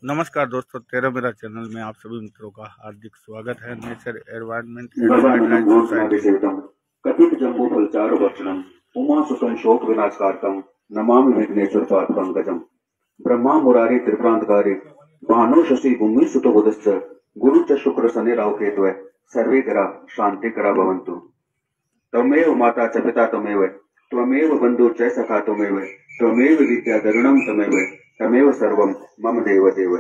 नमस्कार दोस्तों, तेरा मेरा चैनल में आप सभी मित्रों का हार्दिक स्वागत है। Nature environment and wildlife society कथित जम्बो फलचारु भक्षणम उमा सुतम शोक विनाशकारकम नमामि विघ्नेश्वर पाद पंकजम ब्रह्मा मुरारी त्रिप्रांतकारी भानु शशि भूमि सुतो बुधश्च गुरु च शुक्र शनि राहु केतु सर्वे ग्रह शांति करा भवन्तु। त्वमेव माता च पिता त्वमेव त्वमेव बंधु च सखा त्वमेव त्वमेव विद्या दरुणम तमेव सर्वम मम देव देव।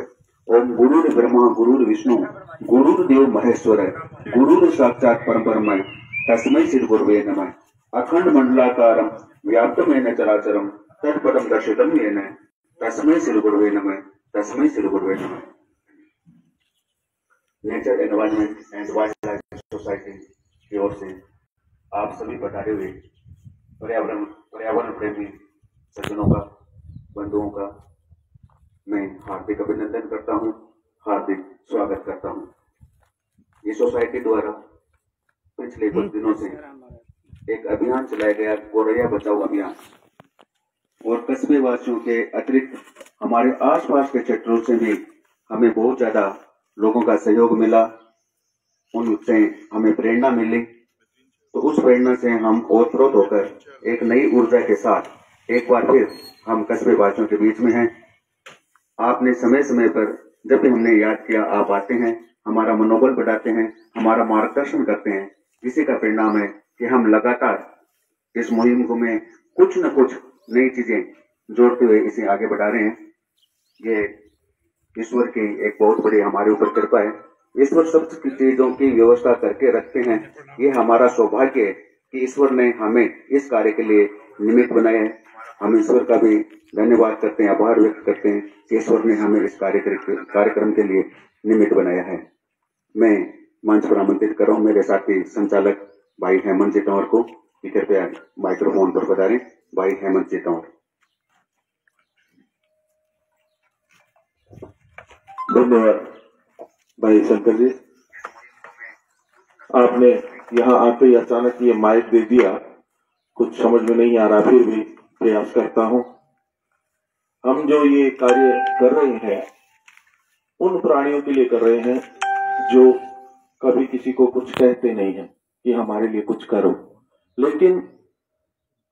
ओम गुरुर् ब्रह्मा गुरुर् विष्णु गुरुर्देव महेश्वर गुरुर् साक्षात् परब्रह्म तस्मै श्री गुरुवे नमः। अखंड मंडलाकारं व्याप्तं येन चराचरं तत्पदं दर्शितं येन तस्मै श्री गुरुवे नमः। तस्मै श्री गुरुवे नमः। Nature environment and wildlife society की ओर से आप सभी पधारे हुए पर्यावरण प्रेमी सज्जनों का, बंधुओं का मैं हार्दिक अभिनंदन करता हूं, हार्दिक स्वागत करता हूं। ये सोसाइटी द्वारा पिछले कुछ दिनों से एक अभियान चलाया गया, गोरैया बचाओ अभियान, और कस्बे वासियों के अतिरिक्त हमारे आसपास के क्षेत्रों से भी हमें बहुत ज्यादा लोगों का सहयोग मिला, उनसे हमें प्रेरणा मिली। तो उस प्रेरणा से हम ओतप्रोत होकर एक नई ऊर्जा के साथ एक बार फिर हम कस्बे वासियों के बीच में हैं। आपने समय समय पर जब भी हमने याद किया आप आते हैं, हमारा मनोबल बढ़ाते हैं, हमारा मार्गदर्शन करते हैं। इसी का परिणाम है कि हम लगातार इस मुहिम को में कुछ न कुछ नई चीजें जोड़ते हुए इसे आगे बढ़ा रहे हैं। ये ईश्वर की एक बहुत बड़ी हमारे ऊपर कृपा है। ईश्वर सब चीजों की व्यवस्था करके रखते हैं। ये हमारा सौभाग्य है कि ईश्वर ने हमें इस कार्य के लिए निमित्त बनाया है। हम ईश्वर का भी धन्यवाद करते हैं, आभार व्यक्त करते हैं कि ईश्वर ने हमें इस कार्यक्रम के लिए निमित्त बनाया है। मैं मंच पर आमंत्रित कर रहा हूँ मेरे साथी संचालक भाई हेमंत जी तंवर को, कृपया माइक्रोफोन पर पधारें। भाई हेमंत जी तंवर। धन्यवाद भाई शंकर जी। आपने यहाँ आते ही अचानक ये माइक दे दिया, कुछ समझ में नहीं आ रहा, फिर भी प्रयास करता हूँ। हम जो ये कार्य कर रहे हैं उन प्राणियों के लिए कर रहे हैं जो कभी किसी को कुछ कहते नहीं हैं कि हमारे लिए कुछ करो, लेकिन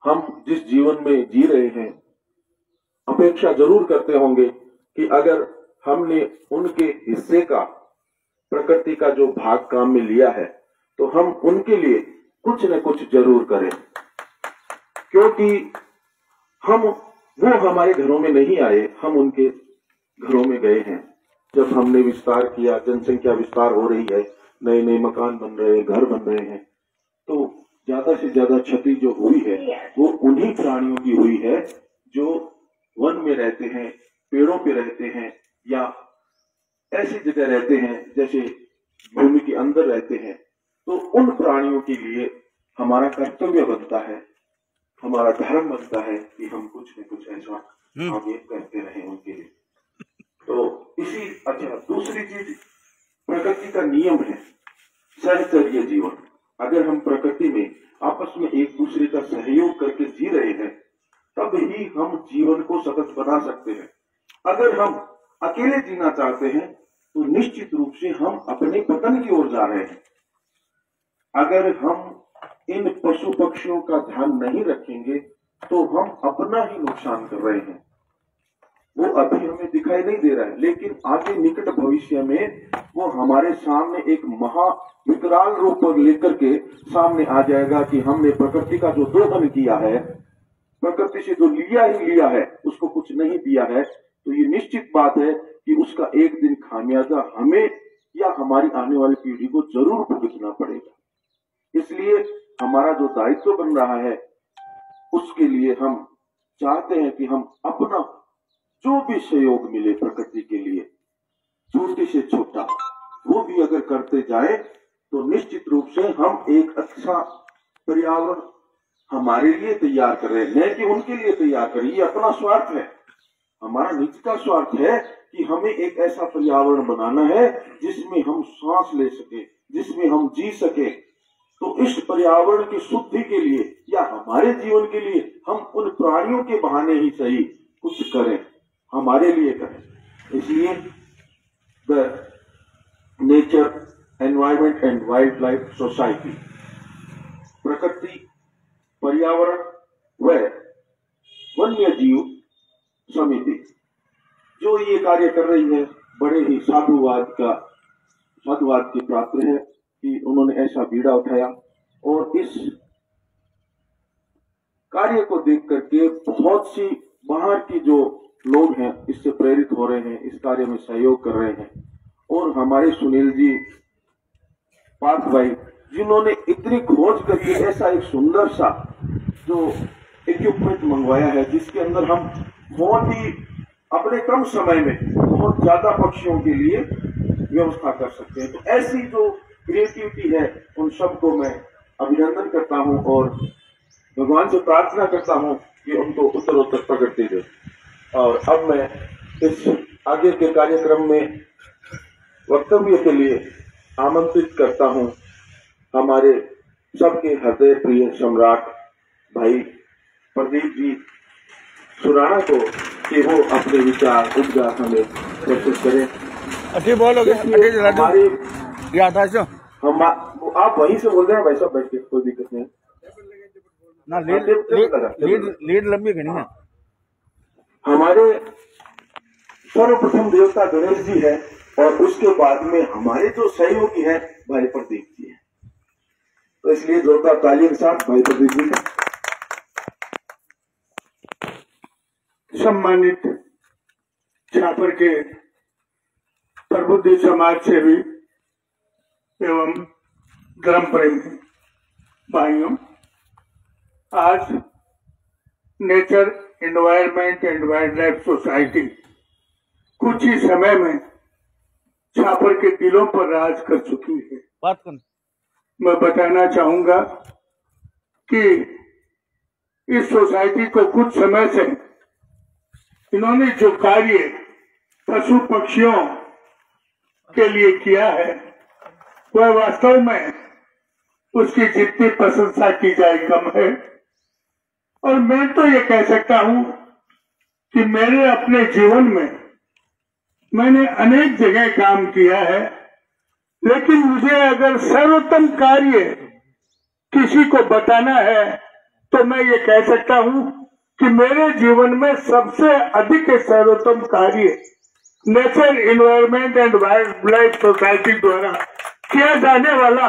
हम जिस जीवन में जी रहे हैं अपेक्षा जरूर करते होंगे कि अगर हमने उनके हिस्से का, प्रकृति का जो भाग काम में लिया है, तो हम उनके लिए कुछ न कुछ जरूर करें, क्योंकि वो हमारे घरों में नहीं आए, हम उनके घरों में गए हैं। जब हमने विस्तार किया, जनसंख्या विस्तार हो रही है, नए नए मकान बन रहे हैं, घर बन रहे हैं, तो ज्यादा से ज्यादा क्षति जो हुई है वो उन्हीं प्राणियों की हुई है जो वन में रहते हैं, पेड़ों पे रहते हैं, या ऐसी जगह रहते हैं जैसे भूमि के अंदर रहते हैं। तो उन प्राणियों के लिए हमारा कर्तव्य बनता है, हमारा धर्म बनता है कि हम कुछ न कुछ ऐसा आगे करते रहें उनके लिए। तो इसी दूसरी चीज प्रकृति का नियम है सहचर्य जीवन। अगर हम प्रकृति में आपस में एक दूसरे का सहयोग करके जी रहे हैं तब ही हम जीवन को सतत बना सकते हैं। अगर हम अकेले जीना चाहते हैं तो निश्चित रूप से हम अपने पतन की ओर जा रहे हैं। अगर हम इन पशु पक्षियों का ध्यान नहीं रखेंगे तो हम अपना ही नुकसान कर रहे हैं। वो अभी हमें दिखाई नहीं दे रहा है, लेकिन आगे निकट भविष्य में वो हमारे सामने एक महा विकराल रूप लेकर के सामने आ जाएगा कि हमने प्रकृति का जो दोहन किया है, प्रकृति से जो लिया ही लिया है, उसको कुछ नहीं दिया है। तो ये निश्चित बात है कि उसका एक दिन खामियाजा हमें या हमारी आने वाली पीढ़ी को जरूर भुगतना पड़ेगा। इसलिए हमारा जो दायित्व बन रहा है उसके लिए हम चाहते हैं कि हम अपना जो भी सहयोग मिले प्रकृति के लिए, छोटे से छोटा, वो भी अगर करते जाए तो निश्चित रूप से हम एक अच्छा पर्यावरण हमारे लिए तैयार कर रहे हैं कि उनके लिए तैयार करें। ये अपना स्वार्थ है, हमारा निज का स्वार्थ है कि हमें एक ऐसा पर्यावरण बनाना है जिसमें हम सांस ले सके, जिसमें हम जी सके। तो इस पर्यावरण की शुद्धि के लिए या हमारे जीवन के लिए हम उन प्राणियों के बहाने ही सही कुछ करें, हमारे लिए करें। इसलिए the nature environment and wild life society, प्रकृति, पर्यावरण व वन्य जीव समिति, जो ये कार्य कर रही है, बड़े ही साधुवाद की पात्र है कि उन्होंने ऐसा बीड़ा उठाया और इस कार्य को देख करके बहुत सी बाहर की जो लोग हैं इससे प्रेरित हो रहे हैं, इस कार्य में सहयोग कर रहे हैं। और हमारे सुनील जी, पार्थ भाई, जिन्होंने इतनी खोज करके ऐसा एक सुंदर सा जो इक्विपमेंट मंगवाया है, जिसके अंदर हम बहुत ही अपने कम समय में बहुत ज्यादा पक्षियों के लिए व्यवस्था कर सकते हैं। तो ऐसी जो क्रिएटिविटी है, उन सबको मैं अभिनंदन करता हूं और भगवान से प्रार्थना करता हूं कि उनको उत्तरोत्तर प्रगति दे। और अब मैं इस आगे के कार्यक्रम में वक्तव्य के लिए आमंत्रित करता हूं हमारे सबके हृदय प्रिय सम्राट भाई प्रदीप जी सुराणा को कि वो अपने विचार उद्गार हमें प्रस्तुत करें। अच्छी बोलोगे, हमारे हम आप वहीं से बोल रहे हैं भाई साहब, बैठ के, कोई दिक्कत नहीं ना। लीड लंबी घनी है। हमारे सर्वप्रथम देवता गणेश जी है और उसके बाद में हमारे जो सहयोगी है भाई प्रदीप जी है। तो इसलिए जोरदार तालियों के साथ भाई प्रदीप जी का। सम्मानित छापर के प्रबुद्ध समाज सेवी एवं धर्म प्रेमी भाइयों, आज nature environment and wild life society कुछ ही समय में छापर के दिलों पर राज कर चुकी है। बात कर, मैं बताना चाहूंगा कि इस सोसाइटी को कुछ समय से इन्होंने जो कार्य पशु पक्षियों के लिए किया है, वह वास्तव में उसकी जितनी प्रशंसा की जाए कम है। और मैं तो ये कह सकता हूं कि मेरे अपने जीवन में मैंने अनेक जगह काम किया है, लेकिन मुझे अगर सर्वोत्तम कार्य किसी को बताना है तो मैं ये कह सकता हूं कि मेरे जीवन में सबसे अधिक सर्वोत्तम कार्य nature environment and wild life society द्वारा किया जाने वाला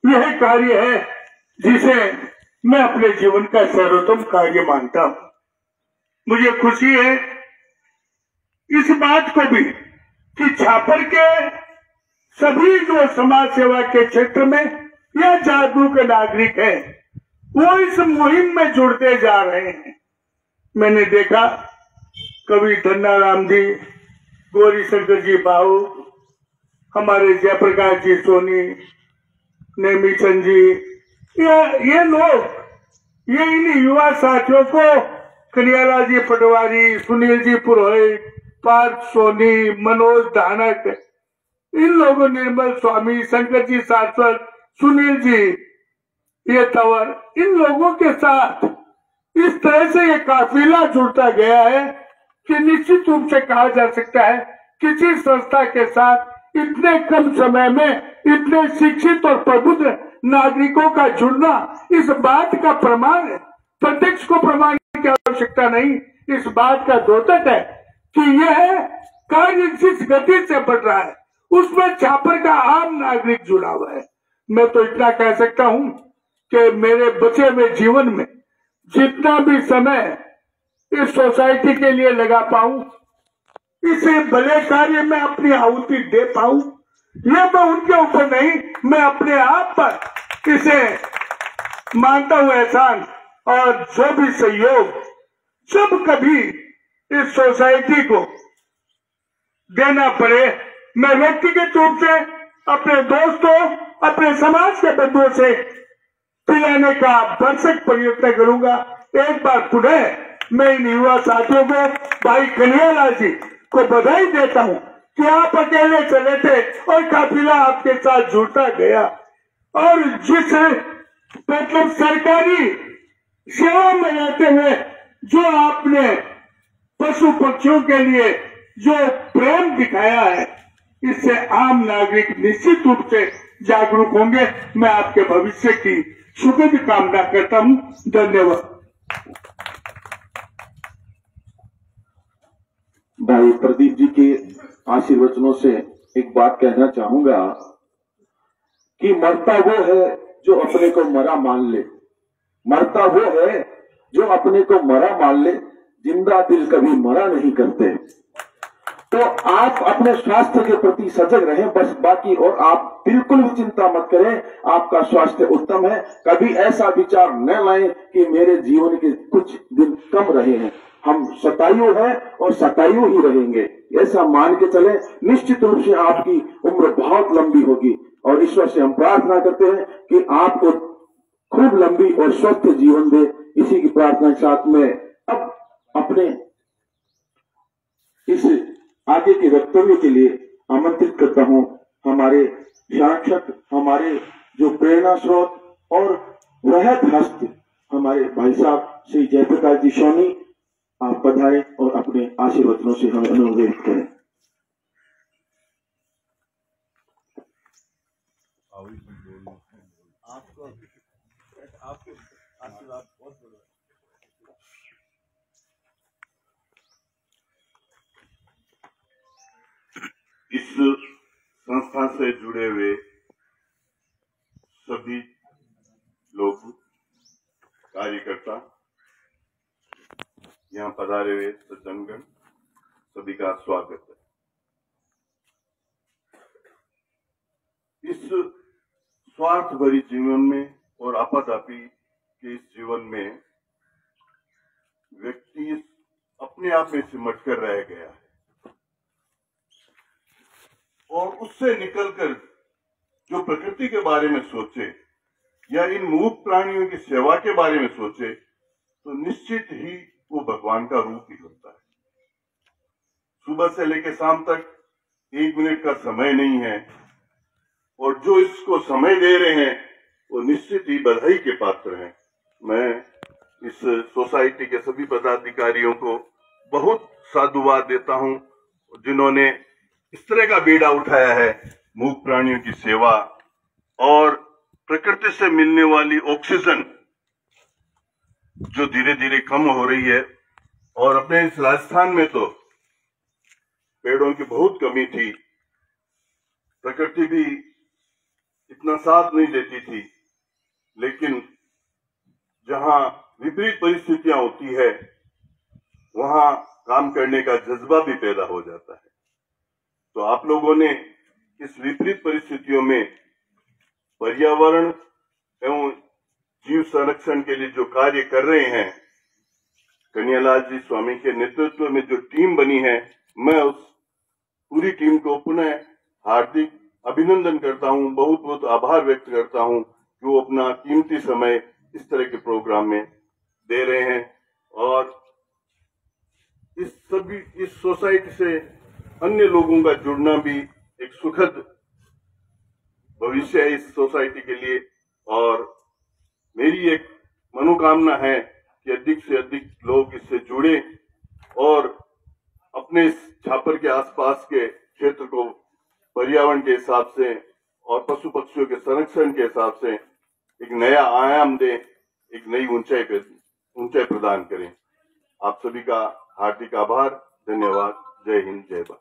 यह कार्य है, जिसे मैं अपने जीवन का सर्वोत्तम कार्य मानता हूं। मुझे खुशी है इस बात को भी कि छापर के सभी जो समाज सेवा के क्षेत्र में या जागरूक नागरिक है, वो इस मुहिम में जुड़ते जा रहे हैं। मैंने देखा कवि धन्नाराम जी, गौरी शंकर जी बाबू, हमारे जयप्रकाश जी सोनी, नेमीचंद जी, ये लोग, ये इन युवा साथियों को करियाला जी पटवारी, सुनील जी पुरोहित, पार्थ सोनी, मनोज धानक, इन लोगों, निर्मल स्वामी, शंकर जी शाश्वत, सुनील जी ये तंवर, इन लोगों के साथ इस तरह से ये काफिला जुड़ता गया है कि निश्चित रूप से कहा जा सकता है किसी संस्था के साथ इतने कम समय में इतने शिक्षित और प्रबुद्ध नागरिकों का जुड़ना इस बात का प्रमाण है। प्रत्यक्ष को प्रमाण की आवश्यकता नहीं, इस बात का द्योतक है कि यह कार्य जिस गति से बढ़ रहा है उसमें छापर का आम नागरिक जुड़ा हुआ है। मैं तो इतना कह सकता हूं कि मेरे बचे हुए जीवन में जितना भी समय इस सोसाइटी के लिए लगा पाऊं, इसे भले कार्य में अपनी आहुति दे पाऊं, यह मैं उनके ऊपर नहीं, मैं अपने आप पर इसे मानता हूं एहसान। और जो भी सहयोग जब कभी इस सोसाइटी को देना पड़े, मैं व्यक्तिगत रूप से अपने दोस्तों, अपने समाज के बंधुओं से पिलाने का भरसक प्रयत्न करूंगा। एक बार पुनः मैं इन युवा साथियों को, भाई कन्हैयालाल जी को बधाई देता हूं कि आप अकेले चले थे और काफिला आपके साथ जुड़ता गया। और जिस मतलब सरकारी सेवा में रहते हुए जो आपने पशु पक्षियों के लिए जो प्रेम दिखाया है, इससे आम नागरिक निश्चित रूप से जागरूक होंगे। मैं आपके भविष्य की सुखद कामना करता हूं। धन्यवाद। भाई प्रदीप जी के आशीर्वचनों से एक बात कहना चाहूंगा कि मरता वो है जो अपने को मरा मान ले। मरता वो है जो अपने को मरा मान ले, जिंदा दिल कभी मरा नहीं करते। तो आप अपने स्वास्थ्य के प्रति सजग रहें बस, बाकी और आप बिल्कुल भी चिंता मत करें। आपका स्वास्थ्य उत्तम है। कभी ऐसा विचार न लाएं कि मेरे जीवन के कुछ दिन कम रहे हैं। हम शतायु हैं और शतायु ही रहेंगे, ऐसा मान के चलें। निश्चित रूप से आपकी उम्र बहुत लंबी होगी और ईश्वर से हम प्रार्थना करते हैं कि आपको खूब लंबी और स्वस्थ जीवन दे। इसी की प्रार्थना के साथ में अब अपने इस आगे के वक्तव्य के लिए आमंत्रित करता हूं हमारे शिक्षक, हमारे जो प्रेरणा स्रोत और वृहद हस्त हमारे भाई साहब श्री जयप्रकाश जी सोनी, आप पधारें और अपने आशीर्वचनों से हमें अनुग्रहित करें। आपके आशीर्वाद बहुत बड़ा। इस संस्था से जुड़े हुए सभी लोग, कार्यकर्ता, यहाँ पधारे हुए सज्जनगण, सभी का स्वागत है। इस स्वार्थ भरी जीवन में और आपाधापी के इस जीवन में व्यक्ति अपने आप में सिमट कर रह गया है और उससे निकलकर जो प्रकृति के बारे में सोचे या इन मूक प्राणियों की सेवा के बारे में सोचे तो निश्चित ही वो भगवान का रूप ही होता है। सुबह से लेकर शाम तक 1 मिनट का समय नहीं है और जो इसको समय दे रहे हैं वो निश्चित ही बधाई के पात्र हैं। मैं इस सोसाइटी के सभी पदाधिकारियों को बहुत साधुवाद देता हूं जिन्होंने इस तरह का बीड़ा उठाया है। मूक प्राणियों की सेवा और प्रकृति से मिलने वाली ऑक्सीजन जो धीरे धीरे कम हो रही है और अपने इस राजस्थान में तो पेड़ों की बहुत कमी थी, प्रकृति भी इतना साथ नहीं देती थी, लेकिन जहां विपरीत परिस्थितियां होती है वहां काम करने का जज्बा भी पैदा हो जाता है। तो आप लोगों ने इस विपरीत परिस्थितियों में पर्यावरण एवं जीव संरक्षण के लिए जो कार्य कर रहे हैं, कन्हैयालाल जी स्वामी के नेतृत्व में जो टीम बनी है, मैं उस पूरी टीम को पुनः हार्दिक अभिनंदन करता हूं, बहुत बहुत आभार व्यक्त करता हूं कि वो अपना कीमती समय इस तरह के प्रोग्राम में दे रहे हैं। और इस सोसाइटी से अन्य लोगों का जुड़ना भी एक सुखद भविष्य है इस सोसाइटी के लिए। और मेरी एक मनोकामना है कि अधिक से अधिक लोग इससे जुड़े और अपने इस छापर के आसपास के क्षेत्र को पर्यावरण के हिसाब से और पशु पक्षियों के संरक्षण के हिसाब से एक नया आयाम दें, एक नई ऊंचाई प्रदान करें। आप सभी का हार्दिक आभार, धन्यवाद। जय हिंद, जय भारत।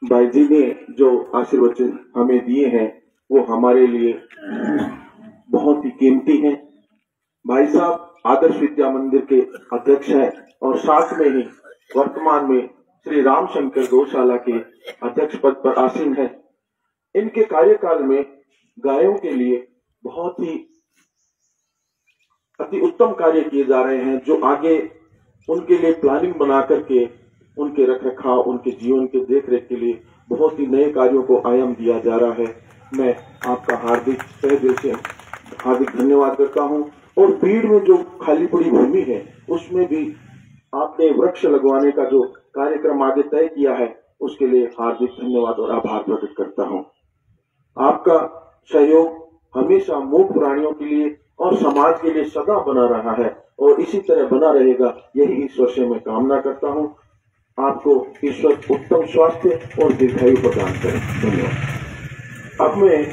भाई जी ने जो आशीर्वचन हमें दिए हैं वो हमारे लिए बहुत ही कीमती हैं। भाई साहब आदर्श विद्या मंदिर के अध्यक्ष हैं और साथ में ही वर्तमान में श्री रामशंकर गौशाला के अध्यक्ष पद पर आसीन हैं। इनके कार्यकाल में गायों के लिए बहुत ही अति उत्तम कार्य किए जा रहे हैं, जो आगे उनके लिए प्लानिंग बना करके उनके रखरखाव, उनके जीवन के देखरेख के लिए बहुत ही नए कार्यों को आयाम दिया जा रहा है। मैं आपका हार्दिक तहे दिल से हार्दिक धन्यवाद करता हूं। और भीड़ में जो खाली पड़ी भूमि है उसमें भी आपने वृक्ष लगवाने का जो कार्यक्रम आगे तय किया है उसके लिए हार्दिक धन्यवाद और आभार प्रकट करता हूं। आपका सहयोग हमेशा मूक प्राणियों के लिए और समाज के लिए सदा बना रहा है और इसी तरह बना रहेगा, यही ईश्वर से मैं कामना करता हूं। आपको ईश्वर उत्तम स्वास्थ्य और दीर्घायु प्रदान करें। धन्यवाद। अब मैं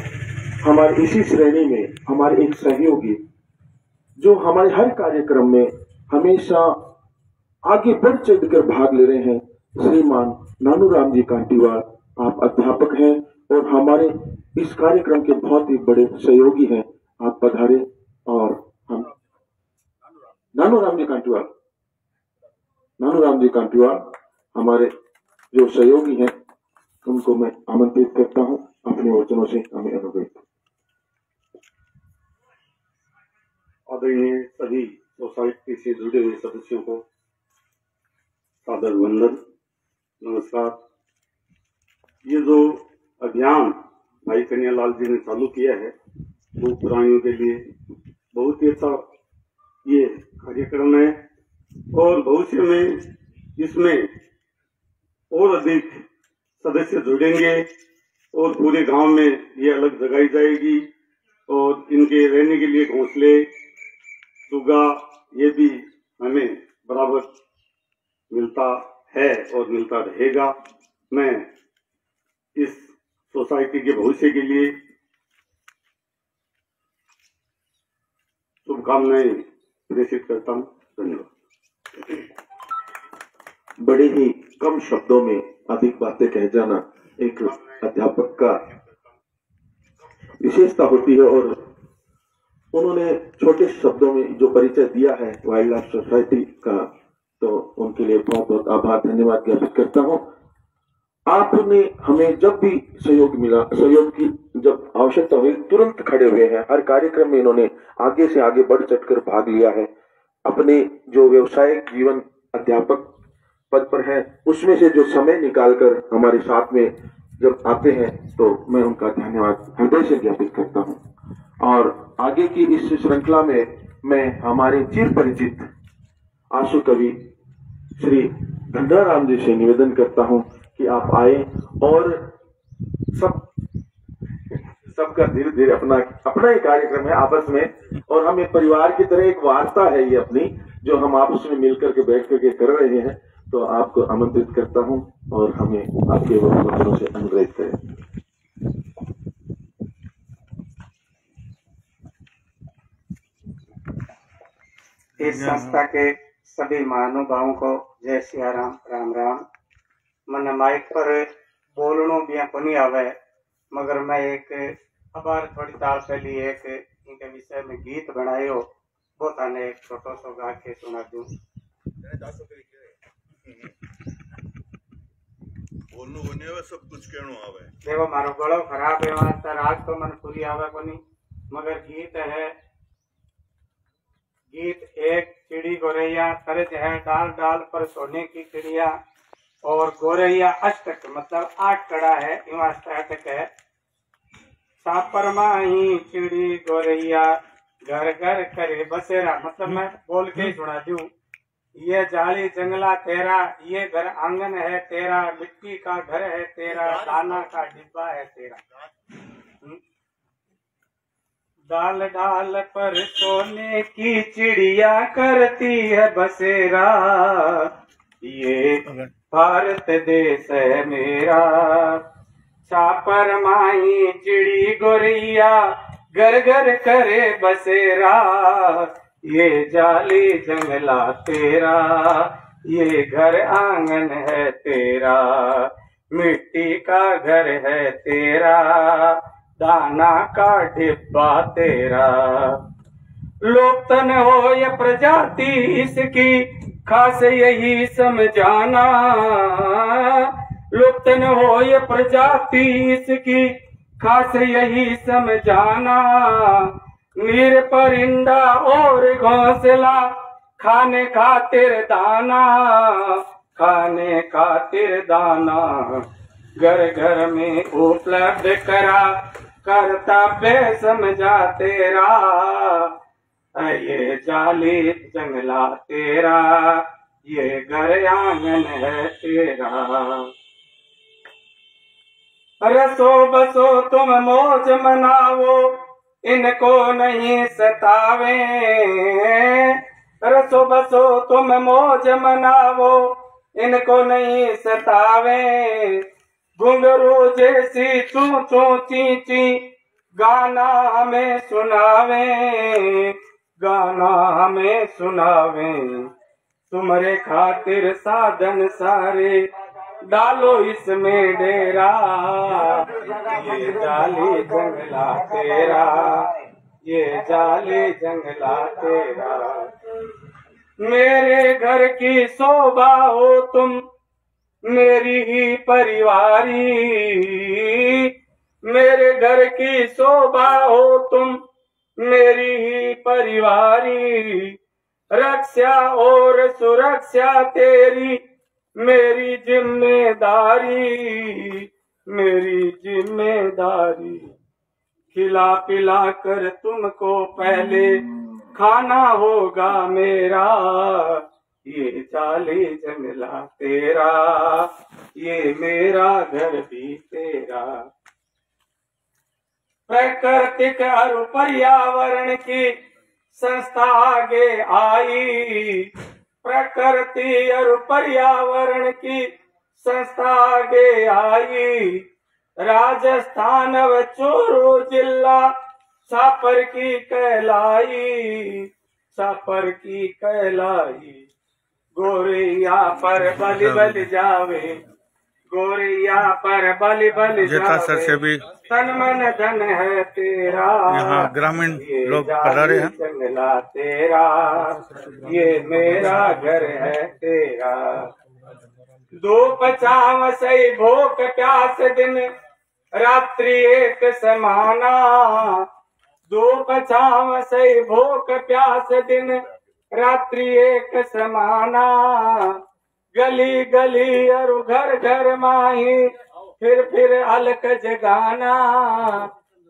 हमारे इसी श्रेणी में हमारे एक सहयोगी जो हमारे हर कार्यक्रम में हमेशा आगे बढ़ चढ़कर भाग ले रहे हैं, श्रीमान नानूराम जी कांटीवाल, आप अध्यापक हैं और हमारे इस कार्यक्रम के बहुत ही बड़े सहयोगी हैं। आप पधारे और हम नानूराम जी कांटीवाल हमारे जो सहयोगी हैं उनको मैं आमंत्रित करता हूं अपने वचनों से हमें अनुग्रहित। आदरणीय सभी सोसाइटी से जुड़े हुए सदस्यों को सादर वंदन, नमस्कार। ये जो अभियान भाई कन्हैयालाल जी ने चालू किया है मूक प्राणियों के लिए, बहुत ही अच्छा ये कार्यक्रम है और भविष्य में इसमें और अधिक सदस्य जुड़ेंगे और पूरे गांव में ये अलग जगाई जाएगी और इनके रहने के लिए घोंसले, सुगा, ये भी हमें बराबर मिलता है और मिलता रहेगा। मैं इस सोसाइटी के भविष्य के लिए शुभकामनाएं प्रेषित करता हूं। धन्यवाद। बड़े ही कम शब्दों में अधिक बातें कह जाना एक अध्यापक का विशेषता होती है और उन्होंने छोटे शब्दों में जो परिचय दिया है वाइल्ड लाइफ सोसाइटी का, तो उनके लिए बहुत बहुत आभार धन्यवाद ज्ञापित करता हूं। आपने हमें जब भी सहयोग मिला, सहयोग की जब आवश्यकता हुई, तुरंत खड़े हुए हैं। हर कार्यक्रम में इन्होंने आगे से आगे बढ़ चढ़कर भाग लिया है। अपने जो व्यवसायिक जीवन अध्यापक पद पर है उसमें से जो समय निकालकर हमारे साथ में जब आते हैं तो मैं उनका धन्यवाद हृदय से ज्ञापित करता हूं। और आगे की इस श्रृंखला में मैं हमारे चिर परिचित आशु कवि श्री गंगाराम जी से निवेदन करता हूं कि आप आए और सबका धीरे धीरे अपना ही कार्यक्रम है आपस में, और हम एक परिवार की तरह एक वार्ता है ये अपनी जो हम आपस में मिलकर के बैठ करके कर रहे हैं। तो आपको आमंत्रित करता हूं और हमें आपके वचनों से अनुग्रहित करें। इस संस्था के सभी महानुभावों को जय सिया राम, राम राम। मन माइक पर बोलनो भी कोनी आवे, मगर मैं एक अबार थोड़ी साल पहले एक इनके विषय में गीत बनायो, वो थाने एक छोटो सो गा के सुना दूं। बोलनो बने हुए सब कुछ कहनो आवे। देखो मारो गलो खराब है वास्ता राग तो मन पूरी आवे कोनी, मगर गीत है। गीत एक चिड़ी गोरैया तरज है डाल डाल पर सोने की चिड़िया, और गोरैया अष्टक मतलब 8 कड़ा है, वास्ता अटक है। सापर माही चिड़ी गोरैया घर घर करे बसेरा, मतलब मैं बोल के ही सुना दूं। ये जाली जंगला तेरा, ये घर आंगन है तेरा, मिट्टी का घर है तेरा, दाना का डिब्बा है तेरा। डाल डाल पर सोने की चिड़िया करती है बसेरा, ये भारत देश है मेरा। छापर माही चिड़ी गोरैया घर घर करे बसेरा, ये जाली जंगला तेरा, ये घर आंगन है तेरा, मिट्टी का घर है तेरा, दाना का डिब्बा तेरा। लोकतन हो या प्रजाति इसकी खास यही समझाना, लोकतन हो या प्रजाति इसकी खास यही समझाना। नीर परिंदा और घोंसला खाने खातिर दाना, खाने खातिर दाना घर घर में उपलब्ध करा, कर्तव्य समझा तेरा, ये जाली जंगला तेरा, ये घर आंगन है तेरा। रसो बसो तुम मौज मनाओ, इनको नहीं सतावे। रसो बसो तुम मौज मनाओ, इनको नहीं सतावे। घुंघरू जैसी चू चू ची ची गाना हमें सुनावे, गाना हमें सुनावे। तुम्हारे खातिर साधन सारे डालो इसमें डेरा, ये जाली जंगला तेरा, ये जाली जंगला तेरा। मेरे घर की शोभा हो तुम मेरी ही परिवारी, मेरे घर की शोभा हो तुम मेरी ही परिवारी। रक्षा और सुरक्षा तेरी मेरी जिम्मेदारी, मेरी जिम्मेदारी। खिला पिला कर तुमको पहले खाना होगा मेरा, ये जाली जंगला तेरा, ये मेरा घर भी तेरा। प्राकृतिक और पर्यावरण की संस्था आगे आई, प्रकृति और पर्यावरण की संस्था आगे आई। राजस्थान व चूरू जिला छापर की कहलाई, छापर की कहलाई। गोरैया पर बलि बलि जावे, गोरैया पर बलि बलि जेठासर से भी तन मन धन है तेरा, यहाँ ग्रामीण लोग पधारे हैं। जंगला तेरा, ये मेरा घर है तेरा। धूप छाँव सही भूख प्यास दिन रात्रि एक समाना, धूप छाँव सही भूख प्यास दिन रात्रि एक समाना। गली गली और घर घर माही फिर अलक जगाना,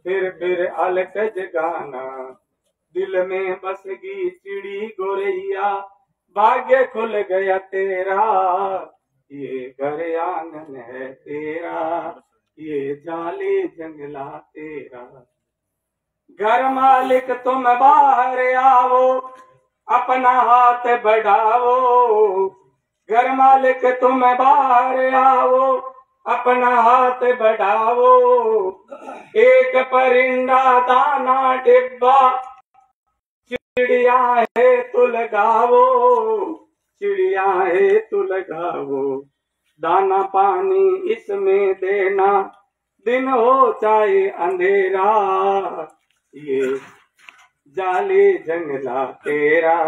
फिर अलक जगाना। दिल में बस गई चिड़ी गोरैया भाग्य खुल गया तेरा, ये घर आंगन है तेरा, ये जाली जंगला तेरा। घर मालिक तुम बाहर आओ अपना हाथ बढ़ाओ, घर मालिक तुम बाहर आओ अपना हाथ बढ़ाओ। एक परिंदा दाना डिब्बा चिड़िया है तू लगाओ, चिड़िया है तू लगाओ। दाना पानी इसमें देना दिन हो चाहे अंधेरा, ये जाली जंगला तेरा,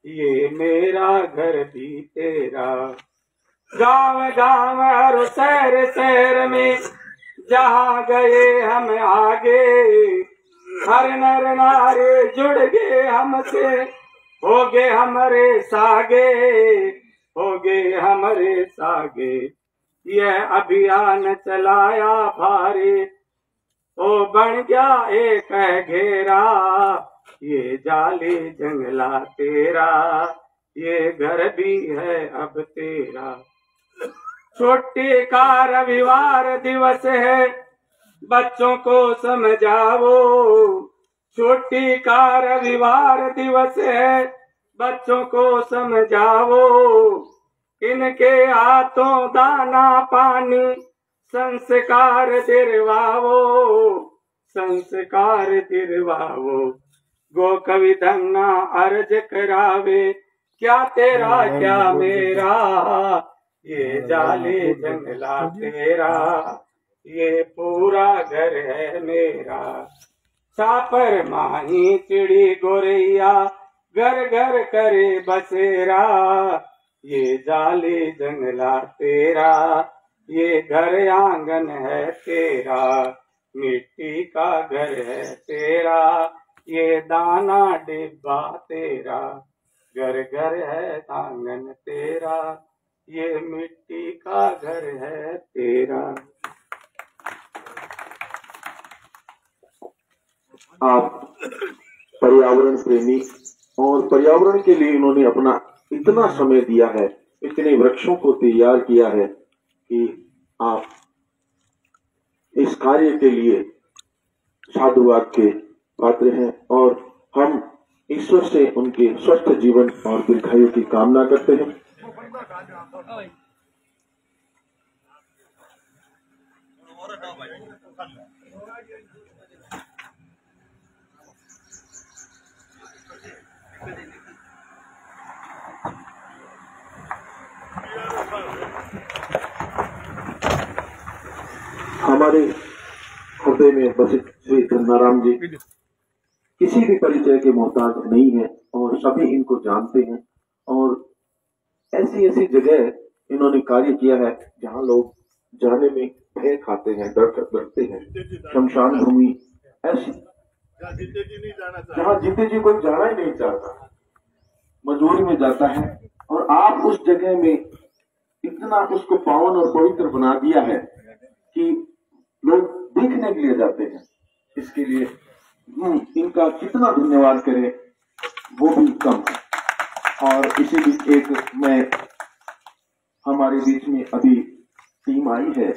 ये मेरा घर भी तेरा। गांव गांव और शहर शहर में जहाँ गए हम आगे, हर नर नारे जुड़ गए हमसे, हो गए हमारे सागे, हो गए हमारे सागे। यह अभियान चलाया भारी ओ बन गया एक घेरा, ये जाली जंगला तेरा, ये घर भी है अब तेरा। छुट्टी का रविवार दिवस है बच्चों को समझाओ, छुट्टी का रविवार दिवस है बच्चों को समझाओ। इनके हाथों दाना पानी संस्कार दिलवाओ, संस्कार दिलवाओ। गो कवि धन्ना अर्ज करावे, क्या तेरा क्या मेरा, ये जाली जंगला तेरा, ये पूरा घर है मेरा। छापर माही चिड़ी गोरैया घर घर करे बसेरा, ये जाली जंगला तेरा, ये घर आंगन है तेरा। मिट्टी का घर है तेरा, ये दाना डिब्बा तेरा। घर घर है आंगन तेरा, ये मिट्टी का घर है तेरा। आप पर्यावरण प्रेमी और पर्यावरण के लिए इन्होंने अपना इतना समय दिया है, इतने वृक्षों को तैयार किया है कि आप इस कार्य के लिए साधुवाद के पात्र हैं और हम ईश्वर से उनके स्वस्थ जीवन और दीर्घायु की कामना करते हैं। हमारे हृदय में बसे श्री गंगाराम जी किसी भी परिचय के मोहताज नहीं है और सभी इनको जानते हैं। और ऐसी ऐसी जगह इन्होंने कार्य किया है जहां लोग जाने में भय खाते हैं, डरते हैं। शमशान भूमि ऐसी जहां जीते जी कोई जाना ही नहीं चाहता, मजबूरी में जाता है, और आप उस जगह में इतना उसको पावन और पवित्र बना दिया है कि लोग देखने के लिए जाते हैं। इसके लिए इनका कितना धन्यवाद करें वो भी कम है। और इसी बीच एक मैं हमारे बीच में अभी टीम आई है,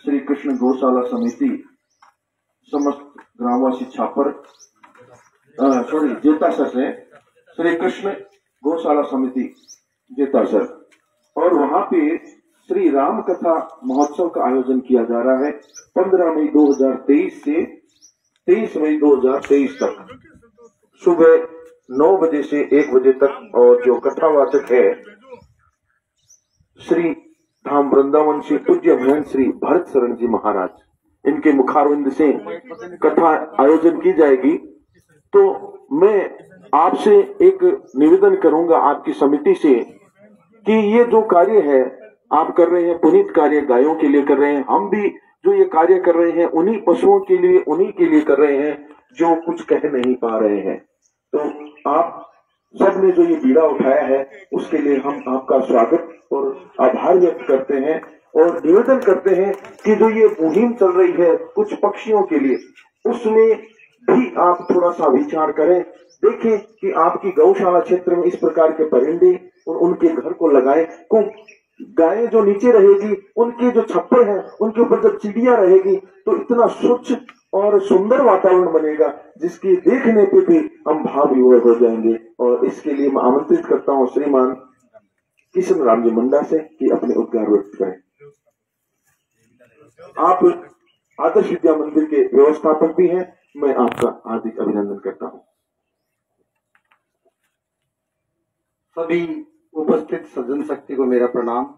श्री कृष्ण गौशाला समिति समस्त ग्रामवासी छापर जेतासर से, श्री कृष्ण गौशाला समिति जेतासर, और वहां पे श्री राम कथा महोत्सव का आयोजन किया जा रहा है 15 मई 2023 से 23 मई 2023 तक, सुबह 9 बजे से 1 बजे तक। और जो कथावाचक है श्री धाम वृंदावन से पूज्य महंत श्री भरत शरण जी महाराज, इनके मुखारविंद से कथा आयोजन की जाएगी। तो मैं आपसे एक निवेदन करूंगा आपकी समिति से कि ये जो कार्य है आप कर रहे हैं, पुनीत कार्य गायों के लिए कर रहे हैं, हम भी जो ये कार्य कर रहे हैं उन्हीं पशुओं के लिए, उन्हीं के लिए कर रहे हैं जो कुछ कह नहीं पा रहे हैं। तो आप सबने जो ये बीड़ा उठाया है उसके लिए हम आपका स्वागत और आभार व्यक्त करते हैं और निवेदन करते हैं कि जो ये मुहिम चल रही है कुछ पक्षियों के लिए, उसमें भी आप थोड़ा सा विचार करें। देखें कि आपकी गौशाला क्षेत्र में इस प्रकार के परिंदे और उनके घर को लगाएं। गायें जो नीचे रहेगी, उनके जो छप्पर है उनके ऊपर जब चिड़िया रहेगी तो इतना स्वच्छ और सुंदर वातावरण बनेगा जिसकी देखने पे भी हम भाव विभोर हो जाएंगे। और इसके लिए मैं आमंत्रित करता हूँ श्रीमान किशन राम जी मुंडा से कि अपने उद्गार व्यक्त करें। आप आदर्श विद्या मंदिर के व्यवस्थापक भी हैं, मैं आपका हार्दिक अभिनंदन करता हूँ। सभी उपस्थित सज्जन शक्ति को मेरा प्रणाम।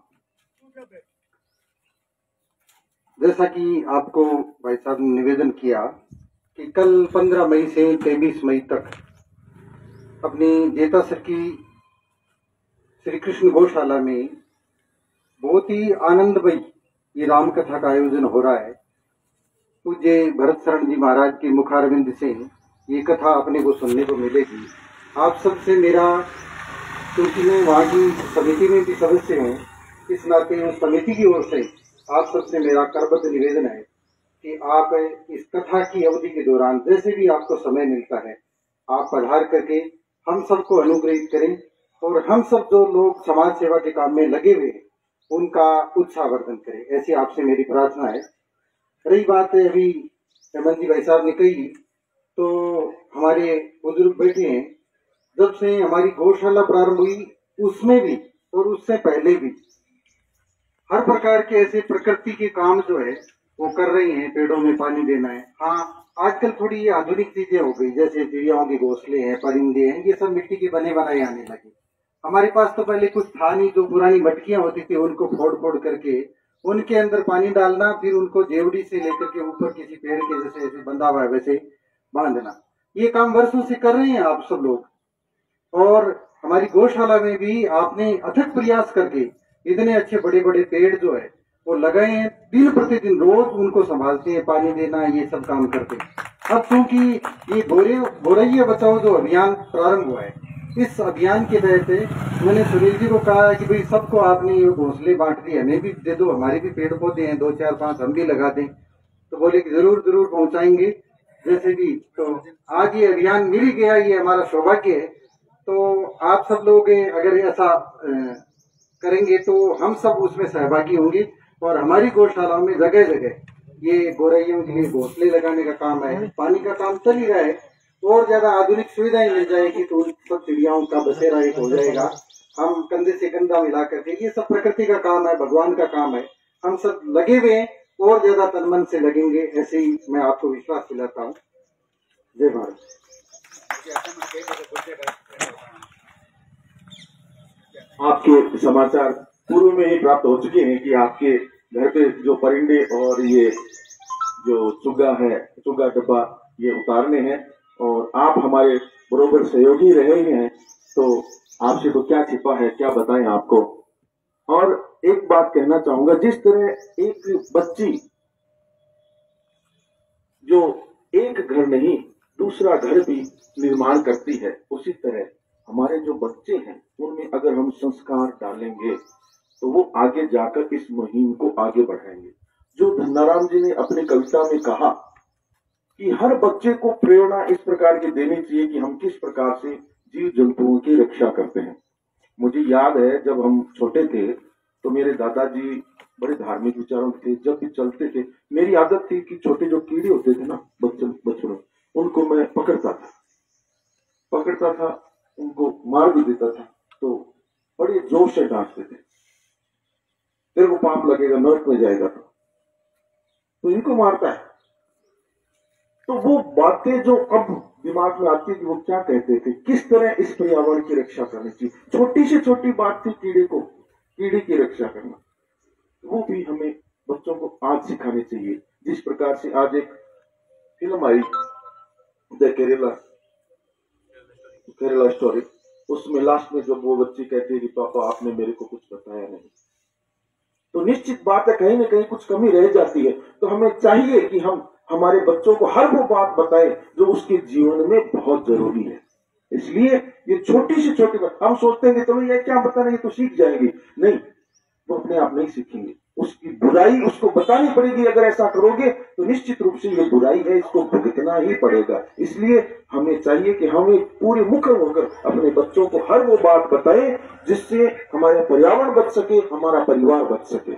जैसा कि आपको भाई साहब ने निवेदन किया कि कल 15 मई से 23 मई तक अपनी जेतासर की श्री कृष्ण गौशाला में बहुत ही आनंदमयी ये राम कथा का आयोजन हो रहा है। पूज्य भरत शरण जी महाराज के मुखारविंद से ये कथा अपने को सुनने को मिलेगी। आप सबसे मेरा, क्योंकि मैं वहाँ की समिति में भी सदस्य हूँ, इस नाते उस समिति की ओर से आप सबसे मेरा करबद्ध निवेदन है कि आप इस कथा की अवधि के दौरान जैसे भी आपको समय मिलता है आप पधार करके हम सबको अनुग्रहित करें और हम सब जो लोग समाज सेवा के काम में लगे हुए हैं उनका उत्साहवर्धन करें, ऐसी आपसे मेरी प्रार्थना है। रही बात अभी हेमंत जी भाई साहब ने कही, तो हमारे बुजुर्ग बैठे हैं, जब से हमारी गौशाला प्रारंभ हुई उसमें भी और उससे पहले भी हर प्रकार के ऐसे प्रकृति के काम जो है वो कर रही हैं। पेड़ों में पानी देना है, हाँ आजकल थोड़ी ये आधुनिक चीजें हो गई, जैसे चिड़ियाओं के घोंसले हैं, परिंदे हैं, ये सब मिट्टी के बने बनाए आने लगे। हमारे पास तो पहले कुछ था नहीं, जो पुरानी मटकियां होती थी उनको फोड़ फोड़ करके उनके अंदर पानी डालना, फिर उनको जेवड़ी से लेकर के ऊपर किसी पेड़ के जैसे ऐसे बंधा हुआ है वैसे बांधना। ये काम वर्षों से कर रहे हैं आप सब लोग। और हमारी गौशाला में भी आपने अथक प्रयास करके इतने अच्छे बड़े बड़े पेड़ जो है वो लगाए हैं, दिन प्रतिदिन रोज उनको संभालते हैं, पानी देना, ये सब काम करते हैं। अब क्योंकि ये गोरैया बचाओ जो अभियान प्रारंभ हुआ है, इस अभियान के तहत मैंने सुनील जी को कहा है कि भाई सबको आपने ये घोंसले बांट दिए, हमें भी दे दो, हमारे भी पेड़ पौधे हैं 2 4 5 हम भी लगा दें। तो बोले कि जरूर जरूर पहुंचाएंगे जैसे भी। तो आज ये अभियान मिल गया, ये हमारा सौभाग्य है। तो आप सब लोग अगर ऐसा करेंगे तो हम सब उसमें सहभागी होंगे और हमारी गौशाला में जगह जगह ये गोरैयों के लिए घोंसले लगाने का काम है, पानी का काम चल ही रहा है। और ज्यादा आधुनिक सुविधाएं मिल जाएगी तो सब चिड़ियाओं का बसेरा एक हो जाएगा। हम कंधे से कंधा मिला करके, ये सब प्रकृति का काम है, भगवान का काम है। हम सब लगे हुए हैं और ज्यादा तन मन से लगेंगे, ऐसे ही मैं आपको विश्वास दिलाता हूँ। जय भारत। आपके समाचार पूर्व में ही प्राप्त हो चुके हैं कि आपके घर पे जो परिंदे और ये जो चुग्गा डब्बा ये उतारने हैं, और आप हमारे बरोबर सहयोगी रहे हैं, तो आपसे तो क्या छिपा है, क्या बताएं आपको। और एक बात कहना चाहूंगा, जिस तरह एक बच्ची जो एक घर नहीं दूसरा घर भी निर्माण करती है, उसी तरह हमारे जो बच्चे हैं उनमें अगर हम संस्कार डालेंगे तो वो आगे जाकर इस मुहिम को आगे बढ़ाएंगे। जो धन्नाराम जी ने अपनी कविता में कहा कि हर बच्चे को प्रेरणा इस प्रकार की देनी चाहिए कि हम किस प्रकार से जीव जंतुओं की रक्षा करते हैं। मुझे याद है जब हम छोटे थे तो मेरे दादाजी बड़े धार्मिक विचारों के थे। जब भी चलते थे मेरी आदत थी कि छोटे जो कीड़े होते थे ना बच्चों उनको मैं पकड़ता था, उनको मार भी देता था, तो बड़े जोर से डांटते थे, तेरे को पाप लगेगा, नरक में जाएगा, तो इनको मारता है। तो वो बातें जो अब दिमाग में आती थी, वो क्या कहते थे, किस तरह इस पर्यावरण की रक्षा करनी चाहिए। छोटी से छोटी बात थी कीड़े की रक्षा करना, वो भी हमें बच्चों को आज सिखानी चाहिए। जिस प्रकार से आज एक film I the Kerala story, उसमें लास्ट में जब वो बच्ची कहती है कि पापा आपने मेरे को कुछ बताया नहीं, तो निश्चित बात है कहीं ना कहीं कुछ कमी रह जाती है। तो हमें चाहिए कि हम हमारे बच्चों को हर वो बात बताएं जो उसके जीवन में बहुत जरूरी है। इसलिए ये छोटी से छोटी बात, हम सोचते हैं कि चलो ये क्या बताना, ये तो सीख जाएंगे, नहीं, वो अपने आप नहीं सीखेंगे। उसकी बुराई उसको बतानी पड़ेगी। अगर ऐसा करोगे तो निश्चित रूप से ये बुराई है, इसको भुगतना ही पड़ेगा। इसलिए हमें चाहिए कि हम एक पूरे मुखर होकर अपने बच्चों को हर वो बात बताएं जिससे हमारा पर्यावरण बच सके, हमारा परिवार बच सके।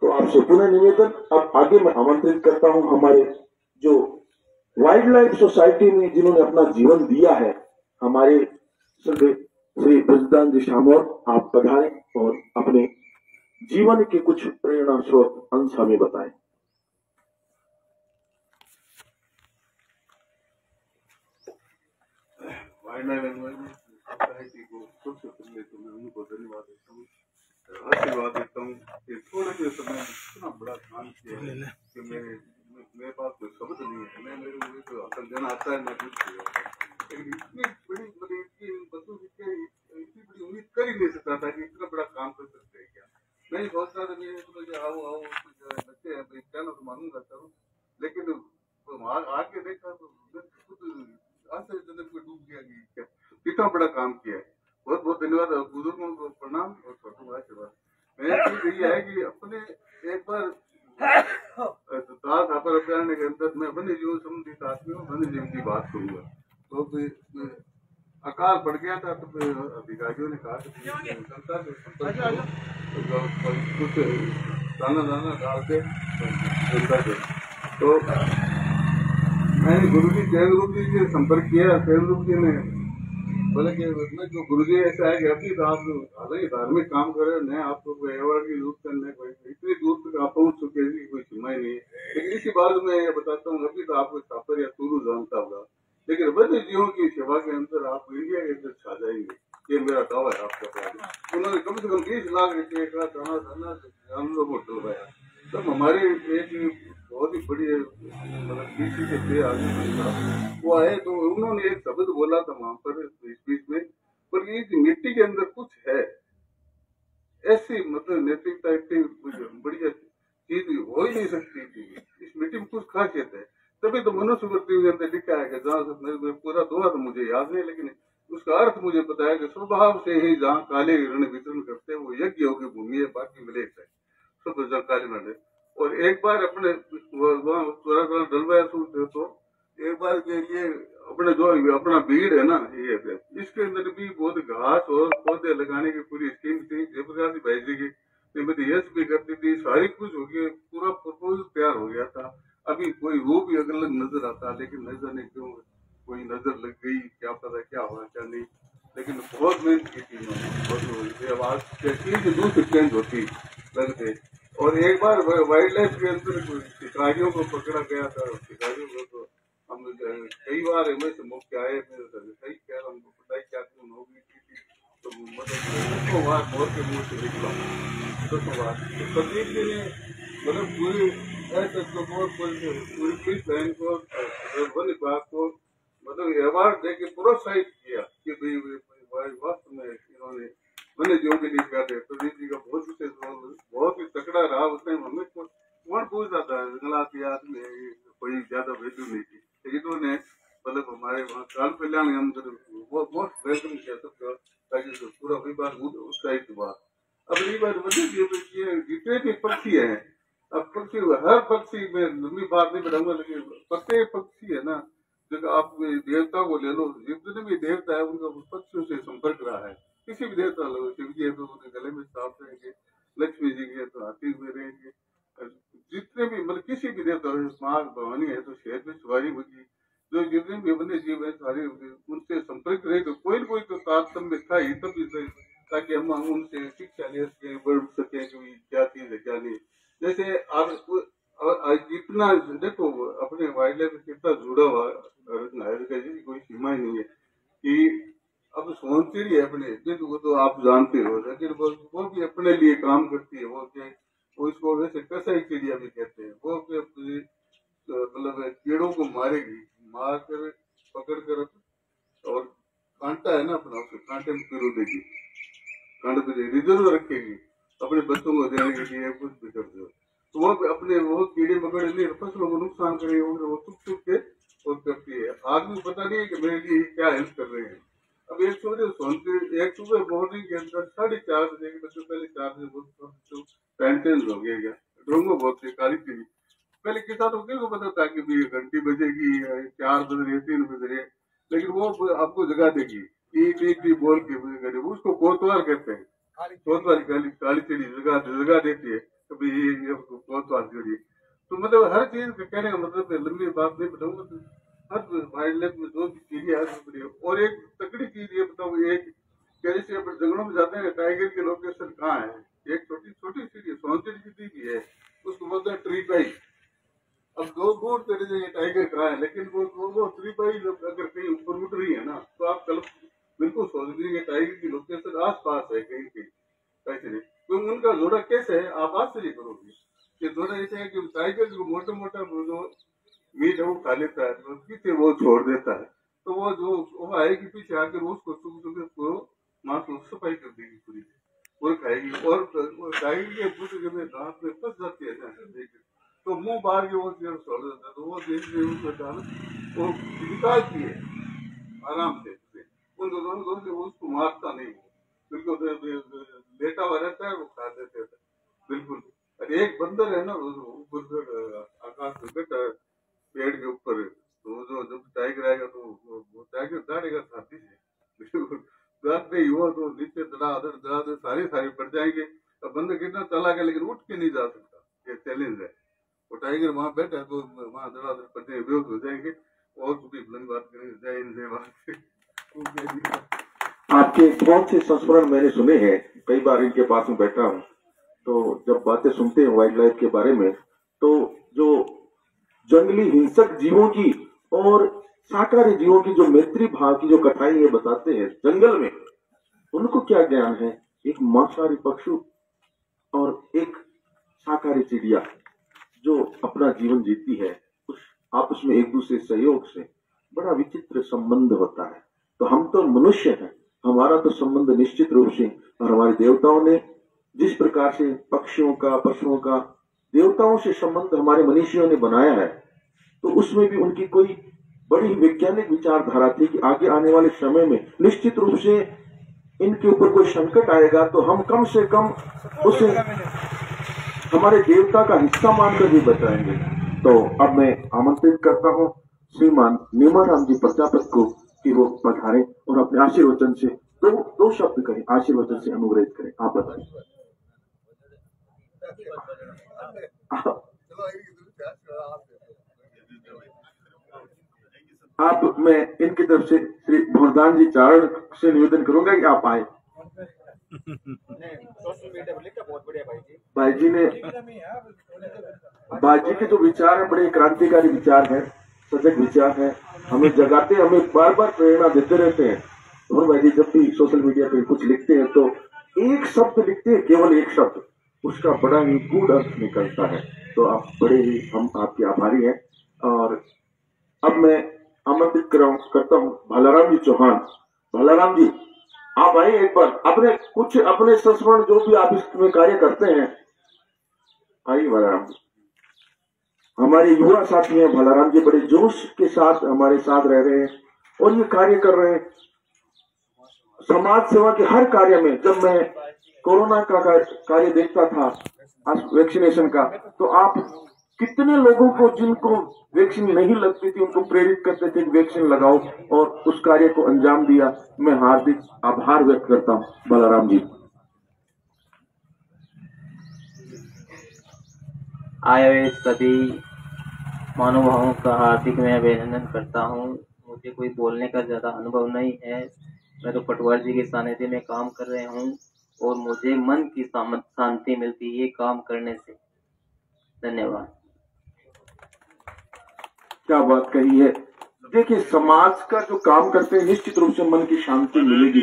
तो आपसे पुनः निवेदन, अब आगे मैं आमंत्रित करता हूं हमारे जो वाइल्ड लाइफ सोसाइटी में जिन्होंने अपना जीवन दिया है, हमारे श्री ब्रजदान जी शामोर, आप पधारें और अपने जीवन के कुछ प्रेरणा स्रोत अंश हमें बताएं। वाइल्ड लाइफ एनवायरनमेंट सोसाइटी को सबसे पहले तो मैं उनको धन्यवाद देता हूँ, आशीर्वाद देता हूँ कि थोड़े से समय में इतना बड़ा काम किया है कि मेरे पास कोई शब्द नहीं है। मैं मेरे मुझे तो अकल देना आता है, मैं कुछ लेकिन इतनी बड़ी बच्चों की इतनी बड़ी उम्मीद कर ही नहीं सकता था कि इतना बड़ा काम कर सकते हैं क्या। मैं सोचता था मेरे आओ बच्चे हैं, क्या ना तो मानूंगा करूँ, लेकिन तो आगे देखा तो खुद आश्चर्यजनक में डूब गया कि क्या कितना बड़ा काम किया है। बहुत बहुत धन्यवाद, बुजुर्गों को प्रणाम और छोटों को आशीर्वाद। मेरी चीज ये है कि अपने एक बार दास थापर अभियान के अंदर मैं वन्य जीव संबंधी आदमी हूँ, वन्य जीव की बात करूंगा। तो अकाल पड़ गया था तो अधिकारियों ने कहा कि संस्था से कुछ दाना डाल के तो मैंने गुरु जी जैन रूप जी से संपर्क किया। जैन रूप जी ने बोले कि जो गुरु जी ऐसा है कि अभी तो आप हालांकि धार्मिक काम कर रहे हो, न आपको कोई अवार्ड की जरूरत करने कोई इतनी दूर तक आप पहुंच चुके हैं कोई सीमा ही नहीं है। लेकिन इसी बात में ये बताता हूँ, अभी तो आपको छापर या तुरु जानता होगा, लेकिन वन्य जीवों की सेवा के अंदर आप इंडिया के अंदर छा जाएंगे, ये मेरा दावा है आपका पास। उन्होंने कम से कम 20 लाख रुपये का जानवरों को डलवाया। तब हमारे एक बहुत ही बड़ी मतलब किसी से थे आदमी वो आए तो उन्होंने एक शब्द बोला था वहां पर बीच में, पर ये मिट्टी के अंदर कुछ है ऐसी मतलब नैतिकता इतनी बढ़िया चीज हो ही नहीं सकती थी। इस मिट्टी में कुछ खासियत है, तभी तो मनुष्य वृत्ति के अंदर लिखा है कि जहाँ पूरा दोहा तो मुझे याद नहीं, लेकिन उसका अर्थ मुझे पता है कि स्वभाव से ही जहाँ काले ऋण वितरण करते हैं वो यज्ञ योग्य भूमि है, बाकी मिले है सब जहाँ काले ऋण। और एक बार अपने वहाँ डलवाया तो एक बार के लिए अपने जो अपना भीड़ है ना ये इसके अंदर भी बहुत घास और पौधे लगाने की पूरी स्कीम थी। जयप्रकाश भाई जी की श्रीमती यश भी करती थी, सारी कुछ हो गया, पूरा प्रपोजल तैयार हो गया था। अभी कोई रूप ही अलग नजर आता, लेकिन नजर नहीं क्यों कोई नजर लग गई, क्या पता क्या हुआ क्या नहीं, लेकिन बहुत मेहनत की थी उन्होंने। आवाज कहती है जो दूसरी चेंज होती लगते। और एक बार वाइल्ड लाइफ के अंदर शिकारियों को पकड़ा गया था। शिकारियों को तो हम कई बार इनमें से मुख्य आए, सही कह रहा हूँ, पता ही क्या होगी थी, तो मतलब बार मोर के मुंह से निकला तो प्रदीप जी ने मतलब पूरी पूरी बहन को वन विभाग को मतलब अवार्ड देके प्रोत्साहित किया कि भाई वास्तव में इन्होंने वन्य जीवों के लिए क्या थे। प्रदीप जी का बहुत विशेष रोल, बहुत ही तकड़ा रहा। उस टाइम हमें कौन पूछता था, जंगलात के आदमी कोई ज्यादा वैल्यू नहीं थी, इन्होंने मतलब हमारे वहाँ काल कल्याण के अंदर वो मोस्ट वेलकम किया सबका, ताकि पूरा विभाग उत्साहित हुआ। अब ये बात वन्य जीव जितने भी पक्षी हैं, अब पक्षी हर पक्षी में लंबी बात नहीं बढ़ाऊंगा, लेकिन प्रत्येक पक्षी है ना, जब आप देवता को ले लो, जितने भी देवता है उनका पक्षियों से संपर्क रहा है। किसी भी देवता लो, शिव जी है तो उनके गले में सांप रहेंगे, लक्ष्मी जी के तो हाथी हुए रहेंगे, जितने भी मतलब किसी भी देवता, माँ भवानी है तो शेर में सवारी होगी, जो जितने भी वन्य जीव है सारे उनसे संपर्क रहे, तो कोई न कोई तो तारतम्य था ही तभी, ताकि हम उनसे शिक्षा ले सके, बढ़ सके कि क्या चीज है क्या नहीं। जैसे आप जितना देखो अपने वाइल्ड लाइफ में कितना जुड़ा हुआ है, कोई सीमा ही नहीं है कि अब सोन चिड़ी है अपने, वो तो आप जानते हो, लेकिन वो भी अपने लिए काम करती है। वो इसको वैसे कसाई चिड़िया भी कहते हैं। वो मतलब कीड़ों को मारेगी, मार कर पकड़ कर, और कांटा है ना अपना, उसके कांटे में पिरो देगी, कांटे पे रिजर्व रखेगी अपने बच्चों को देने के लिए, कुछ भी कर दो। तो वो अपने वो कीड़े मकड़े लिए फसलों को नुकसान करेगी, वो चुप के और करती है। आदमी पता नहीं है कि मेरे लिए क्या हेल्प कर रहे हैं। अब एक सुबह मॉर्निंग के अंदर 4:30 बजे के पहले 4 बजे पेंटेंस हो गया, ड्रोंगो बहुत थे, काली थी। पहले किसानों को पता था कि भी घंटी बजेगी, 4 बज रहे 3 बज रहे, लेकिन वो आपको जगा देगी टी बोल के, उसको कोतवाल कहते हैं। कोतवाल काली चिड़ी जगा देती है, कभी ये कोतवाल चिड़ी। तो मतलब हर चीज कहने का मतलब लंबी बात नहीं बताऊंगा, हर वाइल्ड लाइफ में जो भी चिड़िया है। और एक तकड़ी चीज ये बताऊँ, एक जैसे अपन जंगलों में जाते हैं, टाइगर की लोकेशन कहाँ है, एक छोटी चिड़िया सोनचिड़ी की भी है, उसको बोलते हैं ट्री पाई। अब दो दूर चले जाइए टाइगर कहाँ है, लेकिन वो ट्री पाई अगर कहीं ऊपर उठ रही है ना, तो आप कल बिल्कुल सोच लीजिए टाइगर की लोकेशन आस पास है कहीं ऐसे नहीं। तो उनका जोड़ा कैसे है, आप आश्चर्य करोगे कि जोड़ा ऐसे है कि टाइगर को मोटा मोटा जो मीट है वो खा लेता है, तो पीछे वो छोड़ देता है, तो वो जो वो आएगी पीछे आकर उसको पूरा मांस सफाई कर देगी, पूरी खाएगी। और टाइगर के पूरे में दांत में फंस जाती है, तो मुंह बाहर के वो छोड़ देता है, तो वो देख वो निकालती है आराम से, उन दोनों से उसको मारता नहीं, बिल्कुल लेटा हुआ रहता है, वो खा देते हैं बिल्कुल। और एक बंदर है ना, ऊपर आकाश में बैठा पेड़ के ऊपर, तो जो जब टाइगर आएगा तो वो टाइगर दाड़ेगा छाती से, दांत नहीं हुआ तो नीचे दड़ा सारी पड़ जाएंगे। अब बंदर कितना चला गया लेकिन उठ के नहीं जा सकता, ये चैलेंज है। वो टाइगर वहां बैठा है तो वहां दड़ा पड़ने बेहोश हो जाएंगे। और भी बुलंद बात करेंगे, जय हिंद जय भारत। आपके बहुत से संस्मरण मैंने सुने हैं, कई बार इनके पास में बैठा हूँ, तो जब बातें सुनते हैं वाइल्ड लाइफ के बारे में, तो जो जंगली हिंसक जीवों की और शाकाहारी जीवों की जो मैत्री भाव की जो कथाएं ये बताते हैं जंगल में, उनको क्या ज्ञान है। एक मांसाहारी पशु और एक शाकाहारी चिड़िया जो अपना जीवन जीती है, उस आपस में एक दूसरे सहयोग से बड़ा विचित्र संबंध होता है। तो हम तो मनुष्य हैं, हमारा तो संबंध निश्चित रूप से, और हमारे देवताओं ने जिस प्रकार से पक्षियों का पशुओं का देवताओं से संबंध हमारे मनुष्यों ने बनाया है, तो उसमें भी उनकी कोई बड़ी वैज्ञानिक विचारधारा थी कि आगे आने वाले समय में निश्चित रूप से इनके ऊपर कोई संकट आएगा तो हम कम से कम उसे हमारे देवता का हिस्सा मानकर भी बचाएंगे। तो अब मैं आमंत्रित करता हूँ श्रीमान नीमाराम जी प्रजापति को कि वो पधारें और अपने आशीर्वचन से दो शब्द कहें, आशीर्वचन से अनुग्रहित करें। आप बताएं। आप मैं इनकी तरफ से श्री भोरदान जी चारण से निवेदन करूंगा कि आप आए। भाई जी के जो विचार है बड़े क्रांतिकारी विचार है, सजग विचार है, हमें जगाते, हमें बार बार प्रेरणा देते रहते हैं। और भाई जी जब भी सोशल मीडिया पे कुछ लिखते हैं तो एक शब्द लिखते हैं, केवल एक शब्द, उसका बड़ा ही गूढ़ अर्थ निकलता है। तो आप बड़े ही हम आपके आभारी हैं। और अब मैं आमंत्रित करता हूँ भालाराम जी चौहान। भालाराम जी आप आइए एक बार, अपने संस्मरण जो भी आप इसमें कार्य करते हैं, आइए भालाराम जी। हमारे युवा साथी हैं भालाराम जी, बड़े जोश के साथ हमारे साथ रह रहे हैं और ये कार्य कर रहे हैं समाज सेवा के हर कार्य में। जब मैं कोरोना का कार्य देखता था, वैक्सीनेशन का, तो आप कितने लोगों को जिनको वैक्सीन नहीं लगती थी उनको प्रेरित करते थे कि वैक्सीन लगाओ, और उस कार्य को अंजाम दिया। मैं हार्दिक आभार व्यक्त करता हूं भालाराम जी। आए हुए सभी महानुभावों का हार्दिक मैं अभिनंदन करता हूं। मुझे कोई बोलने का ज्यादा अनुभव नहीं है, मैं तो पटवार जी के सानिध्य में काम कर रहे हूं और मुझे मन की शांति मिलती है काम करने से। धन्यवाद। क्या बात कही है। देखिए समाज का जो काम करते हैं निश्चित रूप से मन की शांति मिलेगी।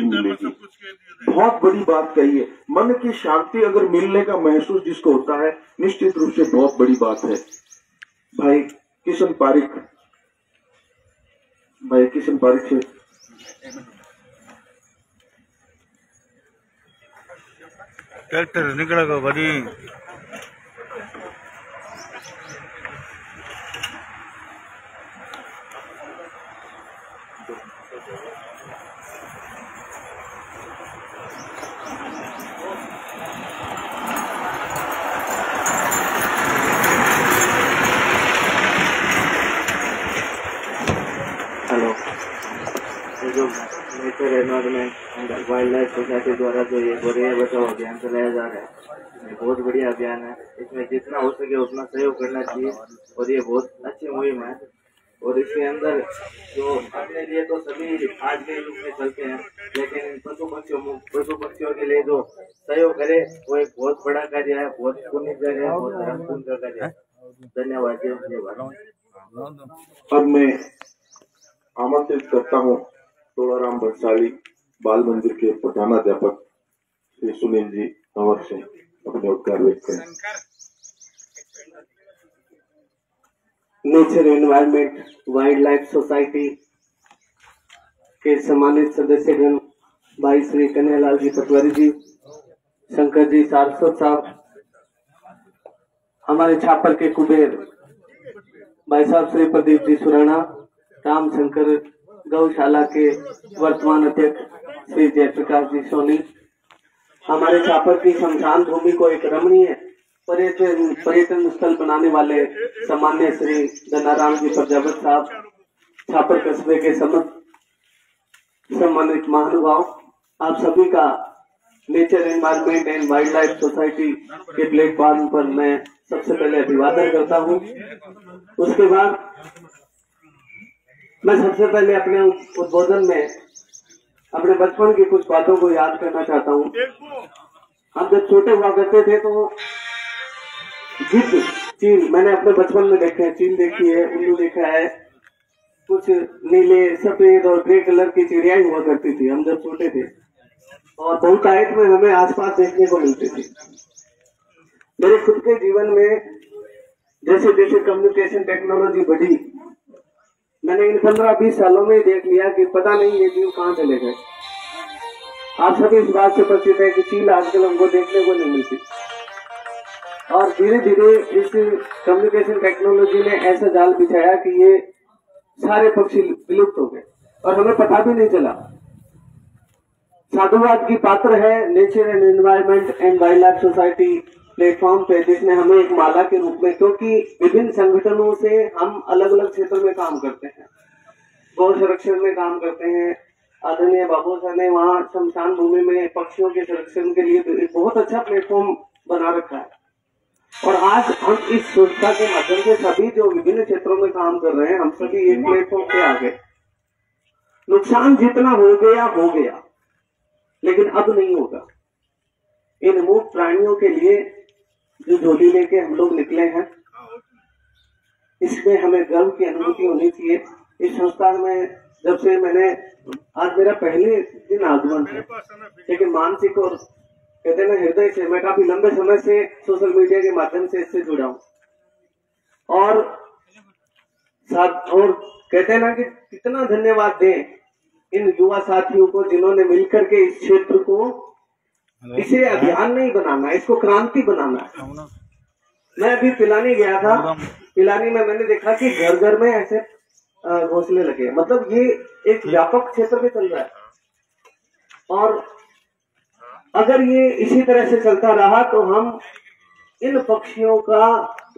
बहुत बड़ी बात कही है। मन की शांति अगर मिलने का महसूस जिसको होता है निश्चित रूप से बहुत बड़ी बात है। भाई किशन पारिक से ट्रैक्टर निकलेगा बड़ी। जो nature environment and wild life society द्वारा जो ये गोरैया बचाओ अभियान चलाया जा रहा है, ये बहुत बढ़िया अभियान है। इसमें जितना हो सके उतना सहयोग करना चाहिए और ये बहुत अच्छी मुहिम है। और इसके अंदर जो अपने लिए तो सभी आज के युग में चलते हैं, लेकिन पशु पक्षियों के लिए जो सहयोग करे वो एक बहुत बड़ा कार्य है, बहुत पुण्य कार्य है, बहुत धर्मपूर्ण का कार्य है। धन्यवाद जी। अब मैं आमंत्रित करता हूँ तोड़ाराम भटसाली बाल मंदिर के प्रधानाध्यापक श्री सुनील जी अवर से अपने उपकार व्यक्त करें। Nature environment wild life society के सम्मानित सदस्यगण भाई श्री कन्हैयालाल जी पटवारी जी, शंकर जी सारस्वत साहब, हमारे छापर के कुबेर भाई साहब श्री प्रदीप जी सुराणा, राम शंकर गौशाला के वर्तमान अध्यक्ष श्री जयप्रकाश जी सोनी, हमारे छापर की शमशान भूमि को एक रमणीय पर्यटन स्थल बनाने वाले सम्मान्य श्री धनाराम जी प्रजापत साहब, छापर कस्बे के सम्मानित महानुभाव, आप सभी का nature environment and wild life society के प्लेटफॉर्म पर मैं सबसे पहले अभिवादन करता हूँ। उसके बाद मैं सबसे पहले अपने उद्बोधन में अपने बचपन की कुछ बातों को याद करना चाहता हूँ। हम जब छोटे हुआ करते थे तो गिद्ध, चील मैंने अपने बचपन में देखे हैं, चील देखी है, उल्लू देखा है, कुछ नीले सफेद और ग्रे कलर की चिड़ियाएं हुआ करती थी हम जब छोटे थे, और बहुतायत में हमें आसपास देखने को मिलती थी। मेरे खुद के जीवन में जैसे जैसे कम्युनिकेशन टेक्नोलॉजी बढ़ी, मैंने इन 15-20 सालों में देख लिया कि पता नहीं ये जीव कहाँ चले गए। आप सभी इस बात से परिचित है कि चील आजकल हमको देखने को नहीं मिलती, और धीरे धीरे इस कम्युनिकेशन टेक्नोलॉजी ने ऐसा जाल बिछाया कि ये सारे पक्षी विलुप्त हो गए और हमें पता भी नहीं चला। साधुवाद की पात्र है nature and environment and wild life society platform पे, जिसने हमें एक माला के रूप में, क्योंकि विभिन्न संगठनों से हम अलग अलग क्षेत्र में काम करते हैं, गौ संरक्षण में काम करते हैं, आदरणीय बाबू सर ने वहाँ शमशान भूमि में पक्षियों के संरक्षण के लिए एक बहुत अच्छा प्लेटफॉर्म बना रखा है। और आज हम इस संस्था के माध्यम से सभी जो विभिन्न क्षेत्रों में काम कर रहे हैं, हम सभी एक प्लेटफॉर्म पे आ गए। नुकसान जितना हो गया, लेकिन अब नहीं होगा। इन मूक प्राणियों के लिए जो झोली लेके हम लोग निकले हैं, इसमें हमें गर्व की अनुभूति होनी चाहिए। इस संस्था में जब से मैंने, आज मेरा पहले दिन आगमन है, लेकिन मानसिक और कहते हैं ना हृदय से मैं काफी लंबे समय से सोशल मीडिया के माध्यम से इससे जुड़ा हूँ। और कहते हैं ना कि कितना धन्यवाद दें इन युवा साथियों को जिन्होंने मिलकर के इस क्षेत्र को, इसे अभियान नहीं बनाना, इसको क्रांति बनाना है। मैं अभी पिलानी गया था, पिलानी में मैंने देखा कि घर घर में ऐसे घोंसले लगे, मतलब ये एक व्यापक क्षेत्र में चल रहा है। और अगर ये इसी तरह से चलता रहा तो हम इन पक्षियों का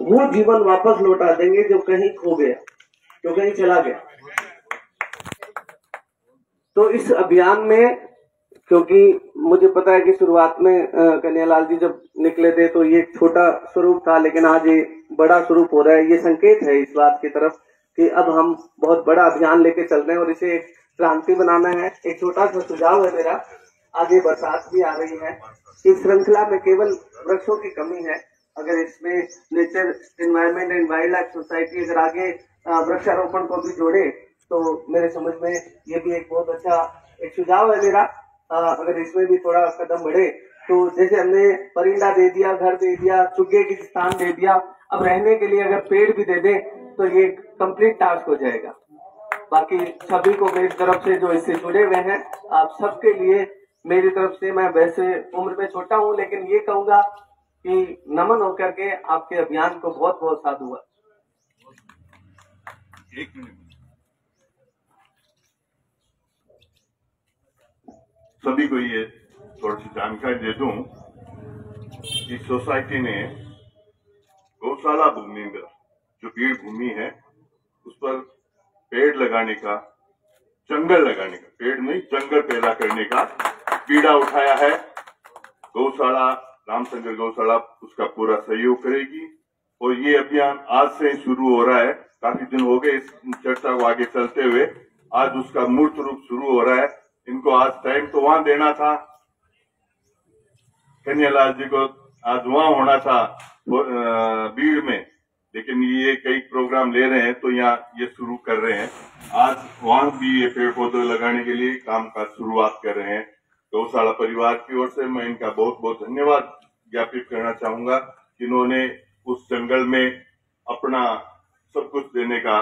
वो जीवन वापस लौटा देंगे जो कहीं खो गया, जो कहीं चला गया। तो इस अभियान में, क्योंकि मुझे पता है कि शुरुआत में कन्हैयालाल जी जब निकले थे तो ये एक छोटा स्वरूप था, लेकिन आज ये बड़ा स्वरूप हो रहा है। ये संकेत है इस बात की तरफ कि अब हम बहुत बड़ा अभियान लेके चल रहे हैं और इसे एक क्रांति बनाना है। एक छोटा सा सुझाव है मेरा, आगे बरसात भी आ रही है, इस श्रृंखला में केवल वृक्षों की कमी है। अगर इसमें nature environment and wild life society अगर आगे वृक्षारोपण को भी जोड़े तो मेरे समझ में ये भी एक बहुत अच्छा एक सुझाव है मेरा। अगर इसमें भी थोड़ा कदम बढ़े तो जैसे हमने परिंदा दे दिया, घर दे दिया, चुग्गे की स्थान दे दिया, अब रहने के लिए अगर पेड़ भी दे दें तो ये कंप्लीट टास्क हो जाएगा। बाकी सभी को मेरी तरफ से जो इससे जुड़े हुए हैं, आप सबके लिए मेरी तरफ से, मैं वैसे उम्र में छोटा हूँ लेकिन ये कहूंगा कि नमन होकर के आपके अभियान को बहुत बहुत साधुवाद। एक मिनट, सभी को ये थोड़ी सी जानकारी दे दूं कि सोसाइटी ने गौशाला भूमि में जो भीड़ भूमि है उस पर पेड़ लगाने का, जंगल लगाने का, पेड़ नहीं जंगल पैदा करने का बीड़ा उठाया है। गौशाला, रामशंकर गौशाला उसका पूरा सहयोग करेगी और ये अभियान आज से शुरू हो रहा है। काफी दिन हो गए इस चर्चा को आगे चलते हुए, आज उसका मूर्त रूप शुरू हो रहा है। इनको आज टाइम तो वहां देना था, कन्हैयालाल जी को आज वहां होना था भीड़ में, लेकिन ये कई प्रोग्राम ले रहे हैं तो यहाँ ये शुरू कर रहे हैं। आज वहां भी ये पेड़ पौधे लगाने के लिए काम का शुरुआत कर रहे हैं। गौशाला परिवार की ओर से मैं इनका बहुत बहुत धन्यवाद ज्ञापित करना चाहूंगा, जिन्होंने उस जंगल में अपना सब कुछ देने का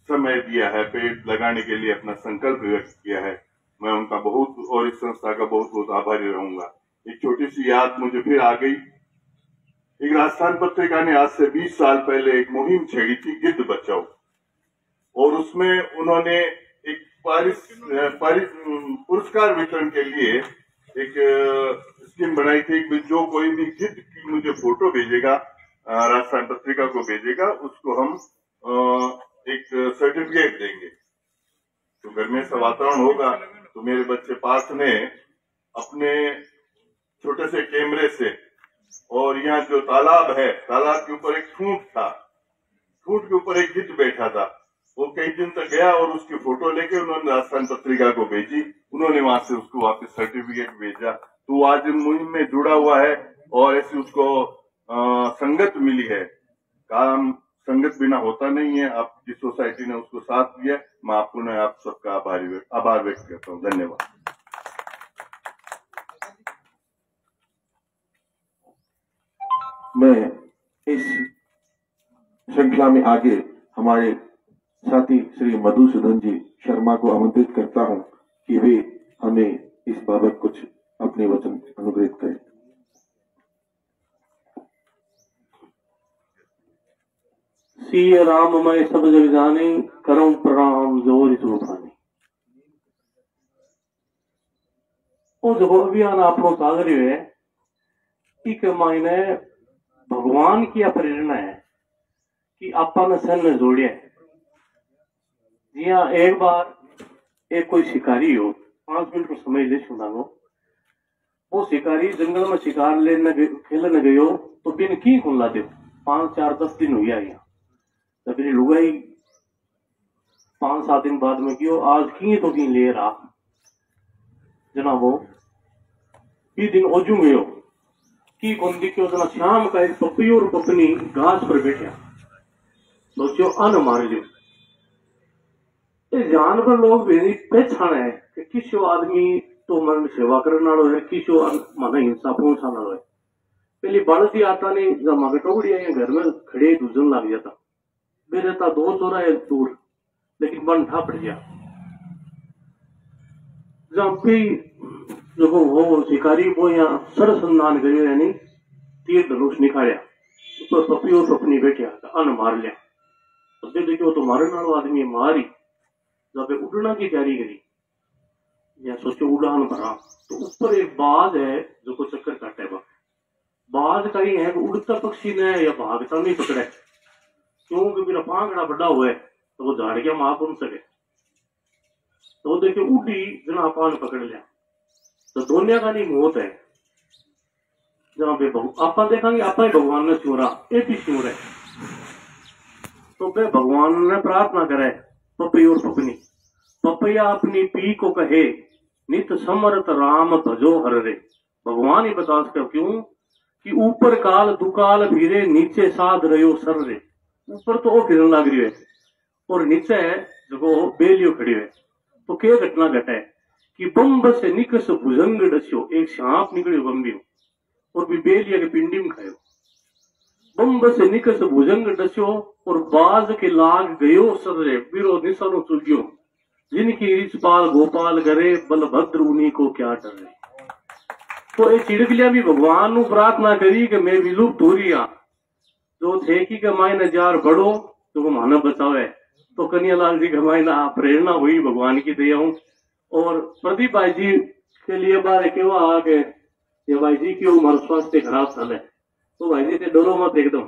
समय दिया है, पेड़ लगाने के लिए अपना संकल्प व्यक्त किया है। मैं उनका बहुत और इस संस्था का बहुत बहुत आभारी रहूंगा। एक छोटी सी याद मुझे फिर आ गई। एक राजस्थान पत्रिका ने आज से 20 साल पहले एक मुहिम छेड़ी थी, गिद्ध बचाओ, और उसमें उन्होंने एक पुरस्कार वितरण के लिए एक स्कीम बनाई थी कि जो कोई भी गिद्ध की मुझे फोटो भेजेगा, राजस्थान पत्रिका को भेजेगा, उसको हम एक सर्टिफिकेट देंगे। तो घर में ऐसा वातावरण होगा तो मेरे बच्चे पार्थ ने अपने छोटे से कैमरे से, और यहाँ जो तालाब है, तालाब के ऊपर एक ठूंठ था, ठूंठ के ऊपर एक गिद्ध बैठा था, वो कई दिन तक गया और उसकी फोटो लेके उन्होंने राजस्थान पत्रिका को भेजी। उन्होंने वहां से उसको वापस सर्टिफिकेट भेजा। तो आज मुहिम में जुड़ा हुआ है और ऐसी उसको संगत मिली है। काम संगत बिना होता नहीं है। आपकी सोसाइटी ने उसको साथ दिया। मैं आप सबका आभार व्यक्त करता हूँ। धन्यवाद। मैं इस श्रृंखला में आगे हमारे साथी श्री मधुसूदन जी शर्मा को आमंत्रित करता हूं कि वे हमें इस बाबत कुछ अपने वचन अनुग्रहित करें। सिय राम मैं सब जग जाने, करम प्रणाम जोर रूपानी। वो जो अभियान आप लोग सागर है, एक मायने भगवान की प्रेरणा है कि अपन सन ने जोड़िया। जी हाँ, एक बार एक कोई शिकारी हो, 5 मिनट को समय ले सुनाओ। वो शिकारी जंगल में शिकार खेलने गयो तो बिन की खुला दे 5-4-10 दिन हुआ यहाँ। जब मेरी लुगाई 5-7 दिन बाद में क्यों आज की तो ले रहा जनाबो, ये दिन ओजू गयो की कौन दिखो जना शाम का एक पपियो और पपनी घास पर बैठा, सोचो अन मार लियो। जानवर लोग भी पहचान है कि किसो आदमी तो मन सेवा करने वालों है, किसो मन हिंसा पहुंचाने वालों है। पहले बड़ती आता नहीं जब मगे टोकड़िया घर में खड़े दूजन लग जाता, मेरे था 2 चोरा है दूर, लेकिन बन था पड़ गया। जब भी जो वो शिकारी वो यहाँ सरसंधान करे यानी तीर धनुष निकालिया, ऊपर पपी और पपनी बैठा अन मार लिया। तो देखो तो मारने वाला आदमी मारी, जब उड़ना की तैयारी करी या सोचो उड़ान भरा, तो ऊपर एक बाज है जो को चक्कर काटे। बाज कहीं है उड़ता पक्षी ने या भागता नहीं पकड़े, क्योंकि मेरा पांगड़ा बड़ा हुआ है तो वो झाड़ गया मां घूम सके। तो देखिए उड़ी जना पान पकड़ लिया, तो दोनिया का नहीं मौत है। जहां पे आप देखेंगे आप भगवान ने चोरा एक ही चोर है, तो वे भगवान ने प्रार्थना करे पपी और पपनी, पपैया अपनी पी को कहे नित समर्थ राम भजो हर रे। भगवान ही बता सके क्यों कि ऊपर काल दुकाल फिरे नीचे साध रहो सर रे। ऊपर तो वो फिरन लग रही है और नीचे जो बेलियो खड़ी है। तो क्या घटना घटे कि बम्ब से निकस भुजंग डस्यो, एक सांप निकलियो बम्बियो और भी बेलिया के पिंडी में खायो। बम्ब से निकस भुजंग डस्यो और बाज के लाग गयो सर रे, बिरो निशानो चुगियो। जिनकी रिचपाल गोपाल करे बलभद्र उन्हीं को क्या डर रहे। तो ये चिड़कलिया भी भगवान नु प्रार्थना करी कि मैं विलुप्त हो रिया, जो थे कि मायने जार बढ़ो तो वो मानव बचावे। तो कन्हैयालाल जी कमाईना प्रेरणा हुई भगवान की दया हूं। और प्रदीप भाई जी के लिए बारे केवा आ के ये भाई जी की उम्र स्वास्थ्य खराब चले, तो भाई जी से डरो मत एकदम।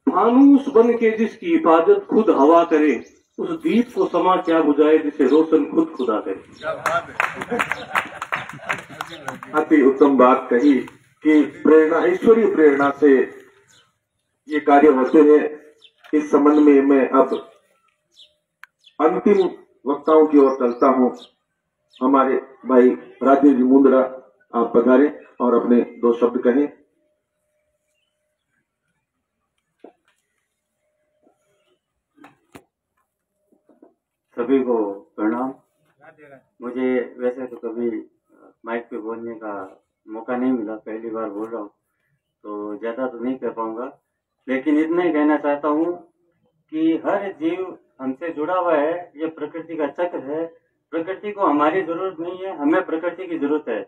फानूस बन के जिसकी हिफाजत खुद हवा करे, उस दीप को समा क्या बुझाए जिसे रोशन खुद खुदा करे। अति उत्तम बात कही कि प्रेरणा, ईश्वरीय प्रेरणा से ये कार्य होते हैं। इस संबंध में मैं अब अंतिम वक्ताओं की ओर चलता हूं। हमारे भाई राजेश जी मुंद्रा, आप पधारें और अपने 2 शब्द कहें। सभी को प्रणाम। मुझे वैसे तो कभी माइक पे बोलने का मौका नहीं मिला, पहली बार बोल रहा हूँ, तो ज्यादा तो नहीं कह पाऊंगा, लेकिन इतना ही कहना चाहता हूँ कि हर जीव हमसे जुड़ा हुआ है। ये प्रकृति का चक्र है, प्रकृति को हमारी जरूरत नहीं है, हमें प्रकृति की जरूरत है।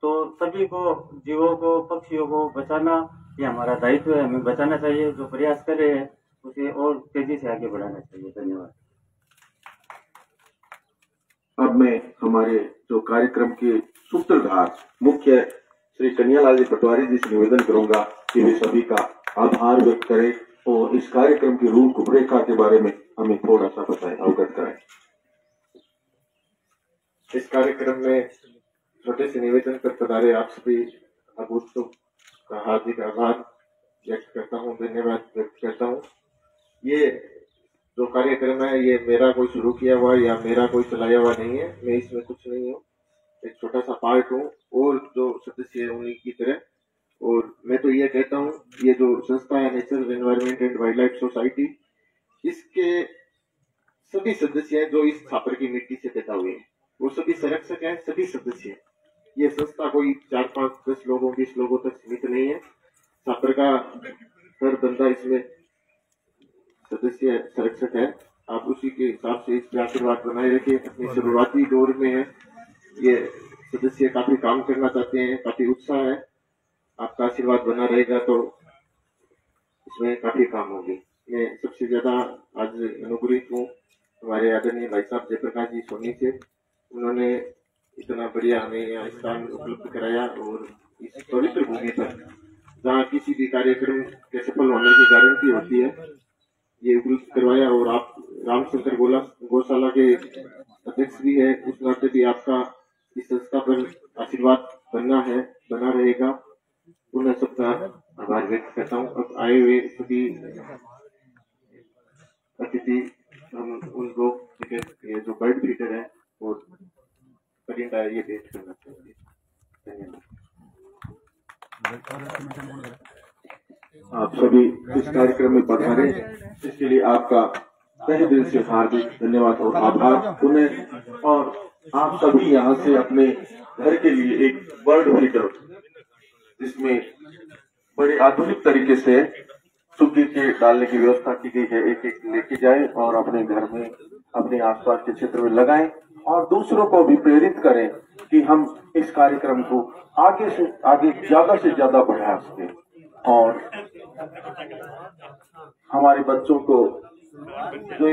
तो सभी को, जीवों को, पक्षियों को बचाना ये हमारा दायित्व है, हमें बचाना चाहिए। जो प्रयास कर रहे हैं उसे और तेजी से आगे बढ़ाना चाहिए। धन्यवाद। अब मैं हमारे जो कार्यक्रम के सूत्रधार मुख्य श्री कन्हैयालाल जी पटवारी जी से निवेदन करूंगा कि वे सभी का आभार व्यक्त करें और इस कार्यक्रम की रूपरेखा के बारे में हमें थोड़ा सा बताएं, अवगत कराएं। इस कार्यक्रम में छोटे से निवेदन कर पधारे आप सभी अभूतों का हार्दिक आभार व्यक्त करता हूँ, धन्यवाद व्यक्त करता हूँ। ये जो कार्यक्रम है ये मेरा कोई शुरू किया हुआ या मेरा कोई चलाया हुआ नहीं है, मैं इसमें कुछ नहीं हूँ, एक छोटा सा पार्ट हूँ और जो सदस्य है उन्हीं की तरह। और मैं तो ये कहता हूँ ये जो संस्था है nature environment and wild life society, इसके सभी सदस्य हैं जो इस छापर की मिट्टी से पैदा हुए हैं, वो सभी संरक्षक हैं, सभी सदस्य हैं। ये संस्था कोई 4, 5, 10 लोगों 20 लोगों तक सीमित नहीं है। छापर का हर बंदा इसमें सदस्य संरक्षक है। आप उसी के हिसाब से इस आशीर्वाद बनाए रखें। अपनी शुरुआती दौर में है ये सदस्य, काफी काम करना चाहते हैं, काफी उत्साह है। आपका आशीर्वाद बना रहेगा तो इसमें काफी काम होगी। मैं सबसे ज्यादा आज अनुग्रहित हूँ हमारे आदरणीय भाई साहब जयप्रकाश जी सोनी से। उन्होंने इतना बढ़िया हमें यहाँ स्थान उपलब्ध कराया और इस पवित्र भूमि पर जहाँ किसी भी कार्यक्रम के सफल होने की गारंटी होती है ये उपलब्ध करवाया। और आप रामशंकर गौशाला के अध्यक्ष भी है, उस नाते भी आपका इस संस्था पर आशीर्वाद बना रहेगा। पुनः सबका आभार व्यक्त करता हूँ। अब आए हुए सभी अतिथि हम उनको ये जो बर्ड फीडर है और परिंदा है ये भेंट करना चाहिए। धन्यवाद। आप सभी इस कार्यक्रम में पधारे, इसके लिए आपका तहे दिल से हार्दिक धन्यवाद और आभार पुनः। और आप सभी यहाँ से अपने घर के लिए एक बर्ड फीडर, जिसमें बड़े आधुनिक तरीके से सुग्गी के डालने की व्यवस्था की गई है, एक एक लेके जाए और अपने घर में, अपने आसपास के क्षेत्र में लगाएं और दूसरों को भी प्रेरित करें कि हम इस कार्यक्रम को आगे से आगे ज्यादा से ज्यादा बढ़ा सकें और हमारे बच्चों को जो